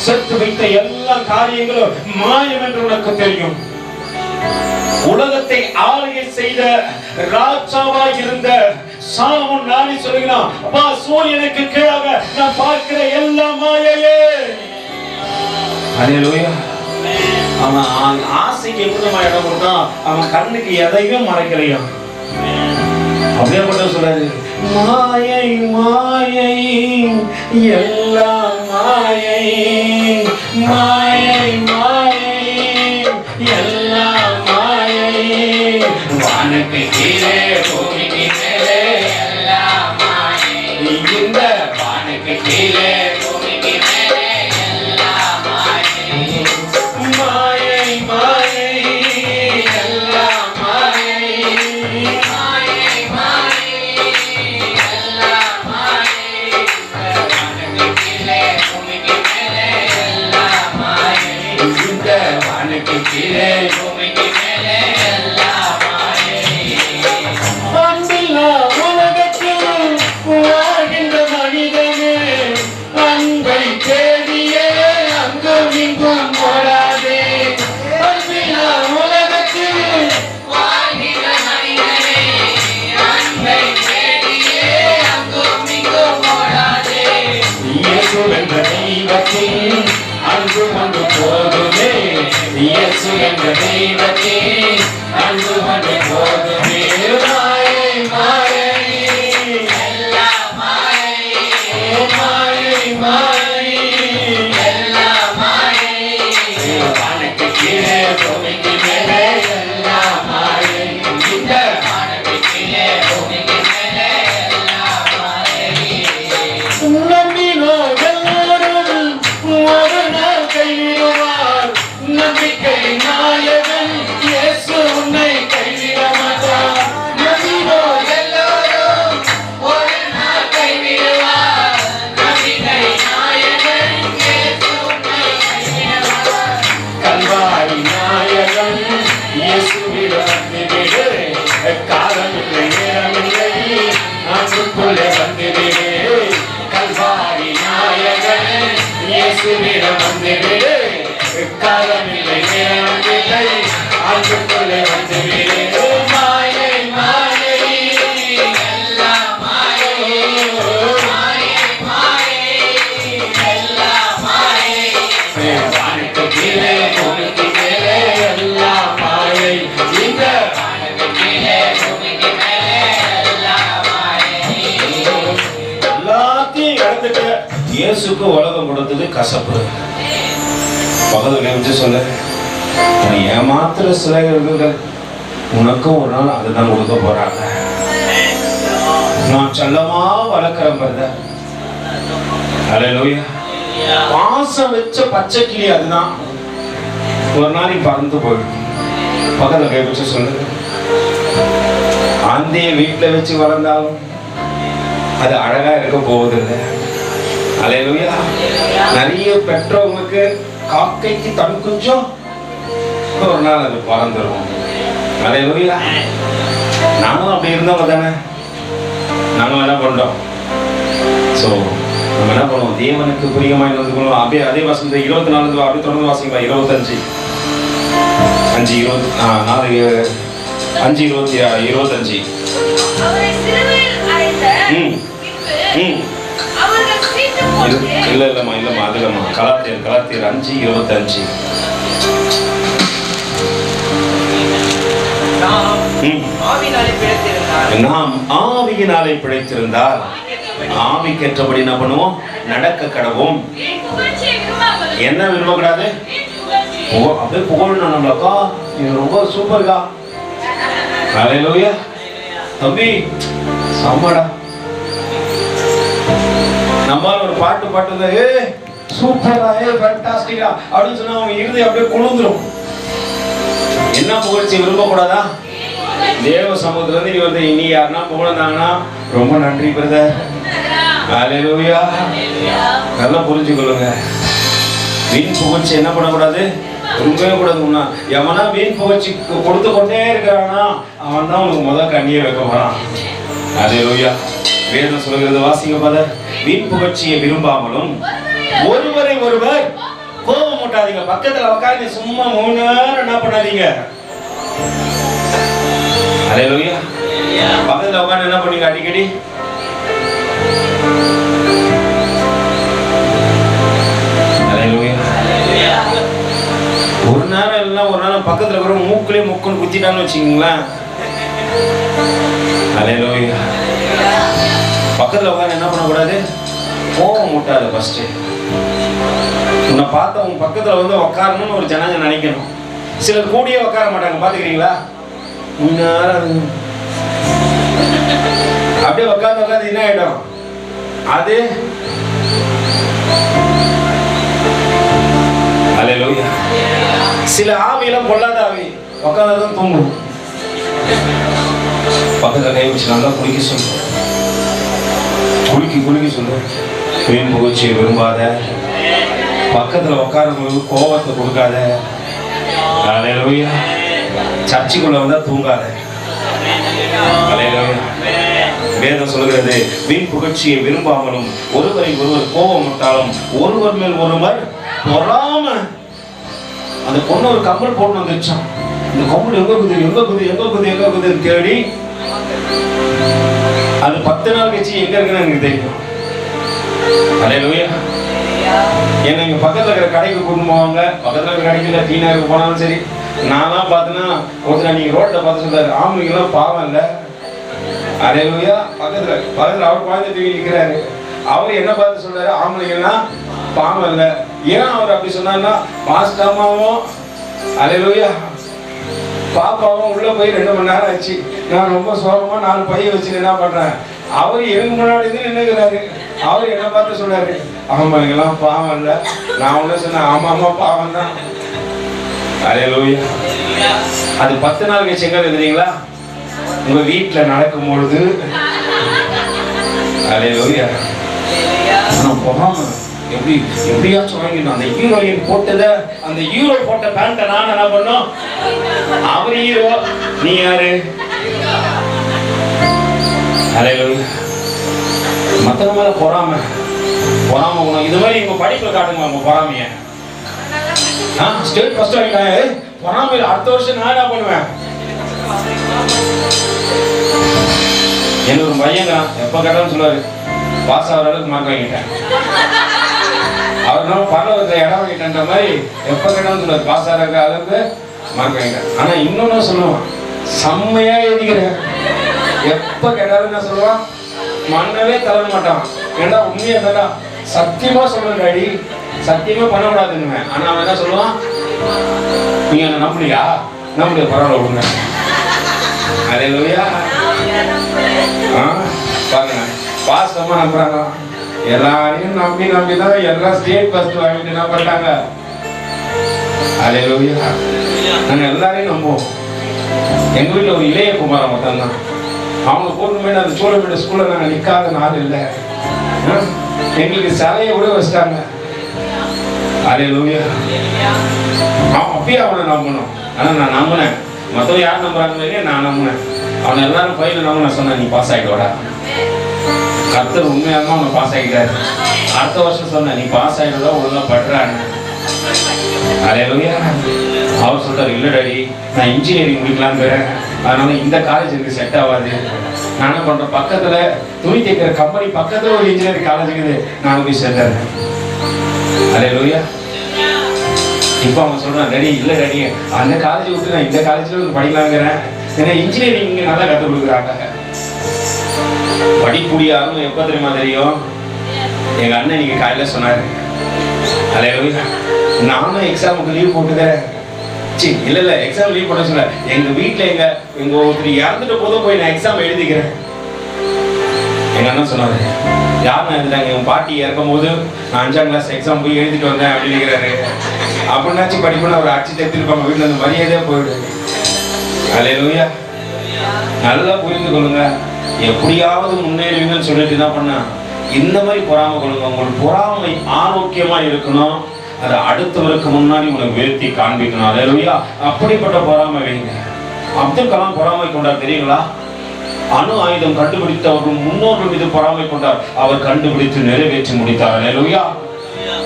செத்து வைத்த எல்லா காரியங்களும் மாயம் என்று உனக்கு தெரியும். உலகத்தை ஆளுகை செய்த ராஜாவா இருந்த சாலமோன் நானே சொல்லுகிறான், அப்பா சூரியனுக்கு கீழாக நான் பார்க்கிற எல்லா மாயையே. அல்லேலூயா. அவன் ஆசைக்கு எப்படிமா இடம் கொடுத்தான்? அவன் கண்ணுக்கு எதையும் மறைக்கலையா? அப்படியே மட்டும் சொல்றாரு, மாயை மாயை எல்லாம் மாயை, மாயை மாயை எல்லாம் மாயை, வானுக்கு கீழே பூமிக்கு மேலே எல்லாம் மாயை, இந்த வானுக்கு கீழே பூமிக்கு மேலே எல்லாம் மாயை, மாயை மாயை எல்லாம் மாயை, அன்பு கொண்டு போதுமே, இயேசு என்ற தெய்வத்தே அன்பு கொண்டு போதுமே, மாயை மாயை எல்லாம் மாயை, மாயை மாயை எல்லாம் மாயை, வானுக்கு கீழே பூமிக்கு மேலே எல்லாம் மாயை, இந்த வானுக்கு கீழே பூமிக்கு மேலே எல்லாம் மாயை. நம்பிக்கை நாயகன் இயேசு உன்னை கைவிட மாட்டார். நம்பினோ எல்லாரும் ஒரு நாள் கைவிடுவார். நம்பிக்கை நாயகன் இயேசு உன்னை கைவிட மாட்டார். கல்வாரி நாயகன் இயேசுவிட வந்துவிடு, காலமில்லை நேரமில்லை அன்புக்குள்ளே வந்துவிடு. கல்வாரி நாயகன் இயேசுவிட வந்துவிடு, காலமில்லை நேரமில்லை அன்புக்குள்ளே வந்துவிடு. மாயை மாயை எல்லாம் மாயை, மாயை மாயை எல்லாம் மாயை, வானுக்கு கீழே பூமிக்கு மேலே எல்லாம் மாயை, இந்த வானுக்கு கீழே பூமிக்கு மேலே எல்லாம் மாயை. இயேசுக்கு உலகம் கொடுத்தது கசப்பு. பக்கத்துல வச்சு சொல்ல, நீ ஏமாத்துற சிலைகள் உனக்கும் ஒரு நாள் அதுதான் கொடுக்க போறாங்க. நான் செல்லமா வளர்க்கிறேன் பிரதர். அல்லேலூயா. பாசம் வச்ச பச்சை கிளி அதுதான் ஒரு நாளைக்கு பறந்து போயிடும். பக்கத்துல கை வச்சு சொல்லுங்க, ஆந்தைய வீட்டுல வச்சு வளர்ந்தாலும் அது அழகா இருக்க போவதில்லை. அல்லேலூயா. நிறைய பெற்றவங்களுக்கு காக்கைக்கு தன் குஞ்சம் ஒரு நாள் அது பறந்துடும். அல்லேலூயா. நாங்களும் அப்படி இருந்தவங்க தானே. நாங்களும் என்ன பண்றோம்? ஸோ நம்ம என்ன பண்ணுவோம்? தேவனுக்கு பிரியமாய் நடந்து கொள்வோம். அப்படியே அதே வசனத்தை 24 அப்படியே தொடர்ந்து வாசிங்களா. 25 5 20 4 5 25 இல்லம்மா அதுலம்மா கலாத்தியர் 5:25 நாம் ஆவியினாலே பிழைத்திருந்தால் ஆவிக்கேற்றபடி என்ன பண்ணுவோம்? நடக்க கடவோம். என்ன விரும்பக்கூடாது? அப்படியே புகழணும் நம்மளக்கா, இது ரொம்ப சூப்பர்கா. அல்லேலூயா. தம்பி சம்மடா. நம்மால ஒரு பாட்டு பாட்டு ஏ சூப்பரா, ஏ ஃபேண்டாஸ்டிக்கா அப்படின்னு சொன்னா அவங்க இறுதி அப்படியே குழுந்துரும். என்ன புகழ்ச்சி விரும்பக்கூடாதா? தேவ சமூகத்துல இருந்து வந்து இனி யாருன்னா புகழ்ந்தாங்கன்னா ரொம்ப நன்றி பிரதர். அல்லேலூயா. நல்லா புரிஞ்சுக்கொள்ளுங்க. வீண் புகழ்ச்சி என்ன பண்ணக்கூடாது? விரும்பவே கூடாதுன்னா. எவனா வீண் புகழ்ச்சி கொடுத்து கொண்டே இருக்கிறானா அவன் தான் உனக்கு முதல் கண்ணியை வைக்க போறான். அல்லேலூயா. வேதம் சொல்கிறது வாசிங்க பாதர். வீண் புகழ்ச்சியை விரும்பாமலும் ஒருவரை ஒருவர் கோபம் மூட்டாதீங்க. பக்கத்துல உட்காந்து சும்மா 3 நேரம் என்ன பண்ணாதீங்க. அல்லேலூயா. பக்கத்துல உட்காந்து என்ன பண்ணீங்க அடிக்கடி? அல்லேலூயா. ஒரு நேரம் இல்லைன்னா ஒரு நேரம் பக்கத்துல இருக்கிற மூக்குலயே முக்குன்னு குத்திட்டான்னு வச்சுக்கீங்களேன். அல்லேலூயா. பக்கத்துல உட்காந்து என்ன பண்ணக்கூடாது? கோபம் மூட்டாது. ஃபர்ஸ்ட் உன்னை பார்த்த உன் பக்கத்துல வந்து உட்காரணும்னு ஒரு ஜனங்க நினைக்கணும். சிலர் கூடியே உட்கார மாட்டாங்க, பாத்துக்கிறீங்களா? அப்படியே உட்காந்து என்ன ஆயிடும் அது? அல்லேலூயா. சில ஆவியெல்லாம் பொல்லாத ஆவி உட்காந்துதான் தூங்கும். பக்கத்துல கை வச்சு நல்லா குளிக்க சொல்லு. குளிக்க சொல்லு. வீண் புகழ்ச்சியை விரும்பாத. பக்கத்துல உட்காரவங்களுக்கு கோபத்தை கொடுக்காத. அல்லேலூயா. சர்ச்சுக்குள்ள வந்தா தூங்காத. அல்லேலூயா. வேதம் சொல்கிறது, வீண் புகழ்ச்சியை விரும்பாமலும் ஒருவரை ஒருவர் கோபம் விட்டாலும் ஒருவர் மேல் ஒருவர் பொறாம. அந்த பொண்ணு ஒரு கம்பல் போட்டு வந்துச்சான். இந்த கம்பல் எங்க குதி தேடி அது 10 நாள் கழிச்சு எங்க இருக்குன்னு எனக்கு தெரியும். அல்லேலூயா. ஏன்னா இங்க பக்கத்துல இருக்கிற கடைக்கு கொண்டு போவாங்க. பக்கத்துல இருக்கிற கடைக்கு இல்லை, டீ நகருக்கு போனாலும் சரி. நான்லாம் பார்த்தேன்னா ஒருத்தர் நீங்க ரோட்ல பார்த்து சொல்றாரு, ஆம்பளைங்கெல்லாம் பாவம் இல்லை. அல்லேலூயா. பக்கத்துல அவர் குழந்தை தூக்கி நிற்கிறாரு. அவர் என்ன பார்த்து சொல்றாரு, ஆம்பளைங்கெல்லாம் பாவம் இல்லை. ஏன் அவர் அப்படி சொன்னார்னா, மாஸ்டமாவும் அல்லேலூயா பாப்பாவும் உள்ள போய் 2 மணி நேரம் ஆச்சு. நான் ரொம்ப சோகமா 4 பைய வச்சு என்ன பண்றேன். அவர் எனக்கு முன்னாடி நின்னுக்கிறாரு. அவர் என்ன பார்த்து சொல்றாரு, ஆம்பளைங்கெல்லாம் பாவம் இல்லை. நான் ஒண்ணு சொன்னேன், ஆமா பாவம் தான். அல்லேலூயா. அது 10 நாள் கழிச்சு எங்க தெரியுங்களா? உங்க வீட்டுல நடக்கும் பொழுது. அல்லேலூயா. பொறாம எப்படியாச்சும் வாங்கிடணும். அந்த ஹீரோயின் போட்டத, அந்த ஹீரோ போட்ட பேண்ட நான் என்ன பண்ணோம்? அவர் ஹீரோ, நீ யாரு? அல்லேலூயா. மத்தவங்க மேல பொறாம குணம். இது மாதிரி உங்க படிப்புல காட்டுங்க உங்க பொறாமைய. ஸ்டேட் ஃபர்ஸ்ட் வாங்கிட்டாங்க. பொறாமையில அடுத்த வருஷம் நான் என்ன பண்ணுவேன்? எனக்கு ஒரு பையங்க எப்ப கேட்டாலும் சொல்லுவாரு, பாஸ் ஆகிற அளவுக்கு மார்க் வாங்கிட்டேன். அவர் நம்ம பரவத்தில் இடம் வாங்கிட்டேன்ற மாதிரி எப்ப கேட்டாலும் சொல்லுவார், பாஸ் ஆகிற அளவுக்கு மார்க் வாங்கிட்டேன். ஆனா இன்னொன்னு சொல்லுவான், செம்மையா எழுதிக்கிறேன். எப்ப கேட்டாலும் என்ன சொல்லுவான், மண்ணவே தர மாட்டான். ஏன்னா உண்மையா தாடா சத்தியமா சொல்றேன் டாடி, சத்தியமா பண்ணக்கூடாதுன்னு. ஆனா அவன் என்ன சொல்லுவான், நீங்க என்ன நம்பலையா? நம்மளுடைய பரவாயில்ல விடுங்க. அல்லேலூயா. பாருங்க, பாஸ்டமா நம்புறாங்க. எல்லாரையும் நம்பி தான் எல்லாம் ஸ்டேட் ஃபர்ஸ்ட் வாங்கிட்டு என்ன பண்ணிட்டாங்க. அல்லேலூயா. நாங்க எல்லாரையும் நம்புவோம். எங்க வீட்டுல ஒரு இளைய குமாரன் மட்டும் தான். அவங்க போட்டு அந்த சோழ ஸ்கூல்ல நாங்க நிக்காத நாள் இல்லை. எங்களுக்கு சிலையை கூட வச்சிட்டாங்க. அல்லேலூயா. அப்பயே அவனை நம்பணும். ஆனா நான் நம்பினேன். மற்றவங்க யார் நம்புறாங்க, நான் நம்பினேன். அவனை எல்லாரும் பையில நம்ப நான் சொன்னேன், நீ பாஸ் ஆகிட்டோட. கர்த்தர் உண்மையாக அவனை பாஸ் ஆகிட்டாரு. அடுத்த வருஷம் சொன்னேன், நீ பாஸ் ஆகிட்டோட ஒழுங்கா படுறான்னு. அல்லேலூயா. அவர் சொல்றாரு, இல்லை டாடி, நான் இன்ஜினியரிங் முடிக்கலான்னு, அதனால இந்த காலேஜ் எனக்கு செட் ஆகாது. நான் என்ன பண்றேன், பக்கத்துல துணி தைக்கிற கம்பெனி பக்கத்துல ஒரு இன்ஜினியரிங் காலேஜ் இருக்குது, நான் போய் சேர்ந்தேன். அல்லேலூயா. இப்போ அவன் சொல்றான், டாடி இல்லை டாடி, அந்த காலேஜ் விட்டு நான் இந்த காலேஜ்ல வந்து படிக்கலாங்கிறேன். ஏன்னா இன்ஜினியரிங் இங்கே நல்லா கற்றுக் கொடுக்குறாங்க. படிப்புடியாரும் எப்போ தெரியுமா தெரியும்? எங்க அண்ணன் இன்னைக்கு காலையில சொன்னாரு, அல்லேலூயா, நானும் எக்ஸாமுக்கு லீவ் போட்டுக்கிறேன். இல்ல எக்ஸாம் லீவ் போட சொல்ல, எங்க வீட்டுல எங்க ஒருத்தர் இறந்துட்டு போதும் போய் நான் எக்ஸாம் எழுதிக்கிறேன். எங்க அண்ணன் சொன்னாரு, யாருன்னு எழுதிட்டாங்க, என் பாட்டி இறக்கும் போது நான் 5ஆம் கிளாஸ் எக்ஸாம் போய் எழுதிட்டு வந்தேன் அப்படிங்கிறாரு. அப்படின்னாச்சும் படிப்புன்னு அவர் அடிச்சு எடுத்துருப்பாங்க, வீட்டுல அந்த மரியாதையா போயிடு. அல்லேலூயா. நல்லா புரிந்து கொள்ளுங்க. எப்படியாவது முன்னேறுவீங்கன்னு சொல்லிட்டு என்ன பண்ண, இந்த மாதிரி பொறாமை கொள்ளுங்க. உங்களுக்கு பொறாமை ஆரோக்கியமா இருக்கணும். அதை அடுத்தவருக்கு முன்னாடி உனக்கு உயர்த்தி காண்பிக்கணும். அல்லேலூயா. அப்படிப்பட்ட பொறாமை வைங்க. அப்துல் கலாம் பொறாமை கொண்டார் தெரியுங்களா? அணு ஆயுதம் கண்டுபிடித்தவர்கள் முன்னோர்கள் மீது பொறாமை கொண்டார். அவர் கண்டுபிடித்து நிறைவேற்றி முடித்தார். அல்லேலூயா.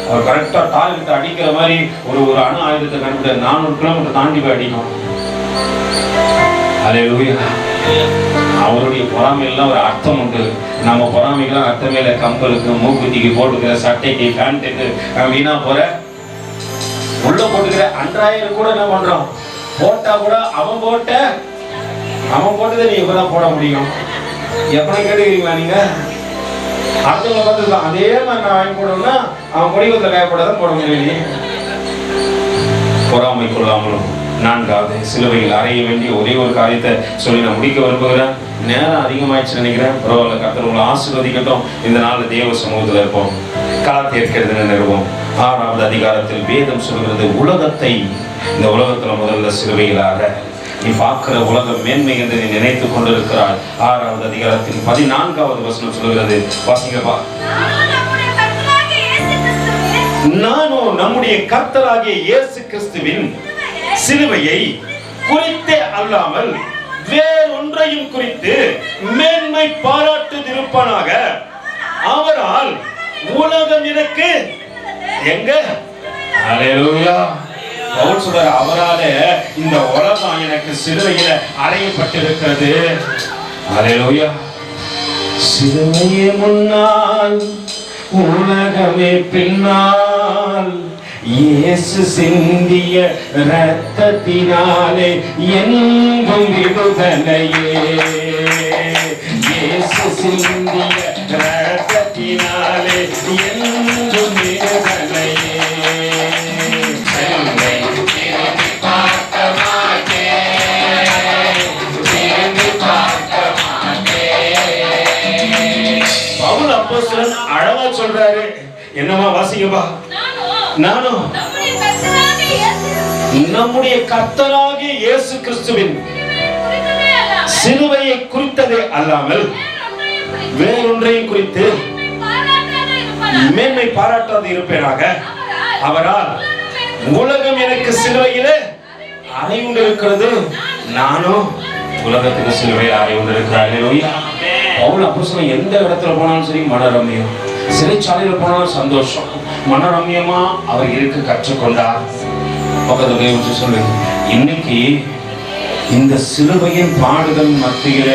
அவர் கரெக்டா டார்கெட் அடிக்கிற மாதிரி ஒரு அணு ஆயுதத்தை கண்டுபிடித்த 400 கிலோமீட்டர் தாண்டி போய் அடிக்கும். அல்லேலூயா. அவருடைய பொறாமையெல்லாம் ஒரு அர்த்தம் உண்டு. நம்ம பொறாமைக்கெல்லாம் அர்த்தமே இல்லை. கம்பலுக்கு, மூக்குத்திக்கு போட்டுக்கிற சட்டைக்கு, பேண்ட்டுக்கு வீணா போற உள்ள போட்டுக்கிற அன்றாயிரம் கூட என்ன பண்றோம், போட்டா கூட அவன் போட்டதை நீ இப்பதான் போட முடியும். எப்படி கேட்டுக்கிறீங்களா நீங்க? அடுத்தவங்க பார்த்துக்கலாம், அதே மாதிரி நான் வாங்கி போடணும்னா அவன் முடிவத்தில் காயப்படாதான் போட முடியும். பொறாமை கொள்ளாமலும். 4வது, சிலுவையில் அறைய வேண்டிய ஒரே ஒரு காரியத்தை சொல்லி நான் முடிக்க விரும்புகிறேன். நேரம் அதிகமாயிடுச்சு நினைக்கிறேன். பரவாயில்ல, கர்த்தர் உங்களை ஆசீர்வதிக்கட்டும். இந்த நாள் தேவ சமூகத்தில் இருப்போம். கலாத்தியர் நிறுவோம் 6வது அதிகாரத்தில் வேதம் சொல்கிறது, உலகத்தை, இந்த உலகத்துல முதல்ல சிலுவையில் அற. நீ பார்க்கிற உலகம் மேன்மை என்று நீ நினைத்துக் கொண்டிருக்கிறாய். 6வது அதிகாரத்தின் 14வது வசனம் சொல்கிறது, வாசிங்கப்பா. நானும் நம்முடைய கர்த்தராகிய இயேசு கிறிஸ்துவின் சிலுவையை குறித்தே அல்லாமல் வேறொன்றையும் குறித்து மேன்மை பாராட்டுதிருப்பானாக. அவரால் உலகம் எனக்கு எங்க. அல்லேலூயா. பவுல் சொல்றார், அவராலே இந்த உலகம் எனக்கு சிலுவையில அறையப்பட்டிருக்கிறது. அல்லேலூயா. சிலுவையே முன்னால், உலகமே பின்னால், இயேசு சிந்திய இரத்தத்தினாலே எங்கும் விடுதலையே. இயேசு சிந்திய இரத்தத்தினாலே எங்கும் விடுதலையே. பவுல் அப்போஸ்தலன் அழகா சொல்றாரு, என்னமா வாசிங்கப்பா. நானும் நம்முடைய கர்த்தராகிய இயேசு கிறிஸ்துவின் சிலுவையை குறித்ததே அல்லாமல் வேறொன்றையும் குறித்து மேன்மை பாராட்டாது இருப்பேனாக. அவரால் உலகம் எனக்கு சிலுவையிலே அறை உண்டிருக்கிறது, நானும் உலகத்துக்கு சிலுவையில் அறை உண்டிருக்கிறேன். பவுல் அப்போஸ்தலன் எந்த இடத்துல போனாலும் சரி மனரம்யம், சிறைச்சாலையில் போனாலும் சந்தோஷம், மனரம்யமா அவர் இருக்க கற்றுக்கொண்டார். பக்கத்துல சொல்லு, இன்னைக்கு இந்த சிலுவையின் பாடுகள் மத்தியில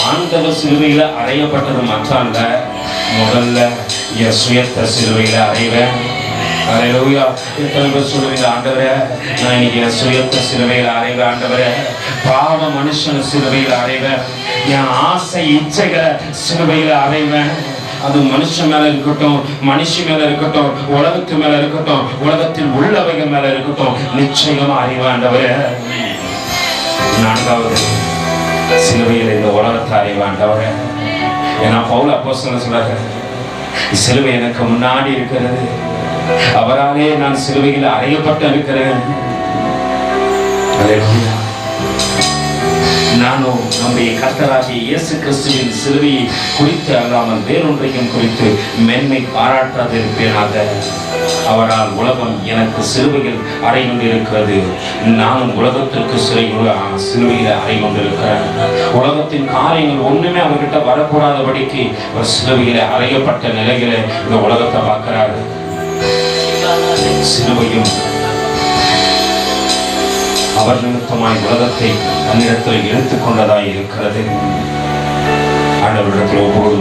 ஆண்டவர் சிலுவையில அறையப்பட்டது மற்றால, முதல்ல என் சுயத்தை சிலுவையில அறைவேன். அல்லேலூயா. எத்தனை பேர் சொல்லுவீங்க, ஆண்டவரே நான் இன்னைக்கு என் சுயத்தை சிலுவையில அறைவேன். ஆண்டவரே, பாவ மனுஷன் சிலுவையில அறைவேன். என் ஆசை இச்சைகளை சிலுவையில அறைவேன். அது மனுஷன் மேல இருக்கட்டும், மனுஷி மேல இருக்கட்டும், உலகத்து மேல இருக்கட்டும், உலகத்தில் உள்ளவைகள் மேல இருக்கட்டும், நிச்சயமா அறிவாண்டவரே. நான்காவது, சிலுவையில் இந்த உலகத்தை அறிவாண்டவரே. ஏன்னா பவுல் அப்போஸ்தலன் சொல்றாரு, சிலுவை எனக்கு முன்னாடி இருக்கிறது, அவராலே நான் சிலுவையில் அறையப்பட்டு இருக்கிறேன். நானும் நம்முடைய கர்த்தராகிய இயேசு கிறிஸ்துவின் சிலுவையை குறித்து அல்லாமல் வேறொன்றையும் குறித்து மேன்மை பாராட்டாது இருப்பேனாக. அவரால் உலகம் எனக்கு சிலுவையில் அறை கொண்டிருக்கிறது, நானும் உலகத்திற்கு சிலுவையில் அறை கொண்டிருக்கிறேன். உலகத்தின் காரியங்கள் ஒண்ணுமே அவர்கிட்ட வரக்கூடாதபடிக்கு ஒரு சிலுவையில் அறையப்பட்ட நிலையில இந்த உலகத்தை பார்க்கிறாரு. சிலுவையும் அவர் நிமித்தமாய் உலகத்தை தன்னிடத்தில் எடுத்துக்கொண்டதாய் இருக்கிறது. ஆண்டவரிடத்தில் ஒவ்வொரு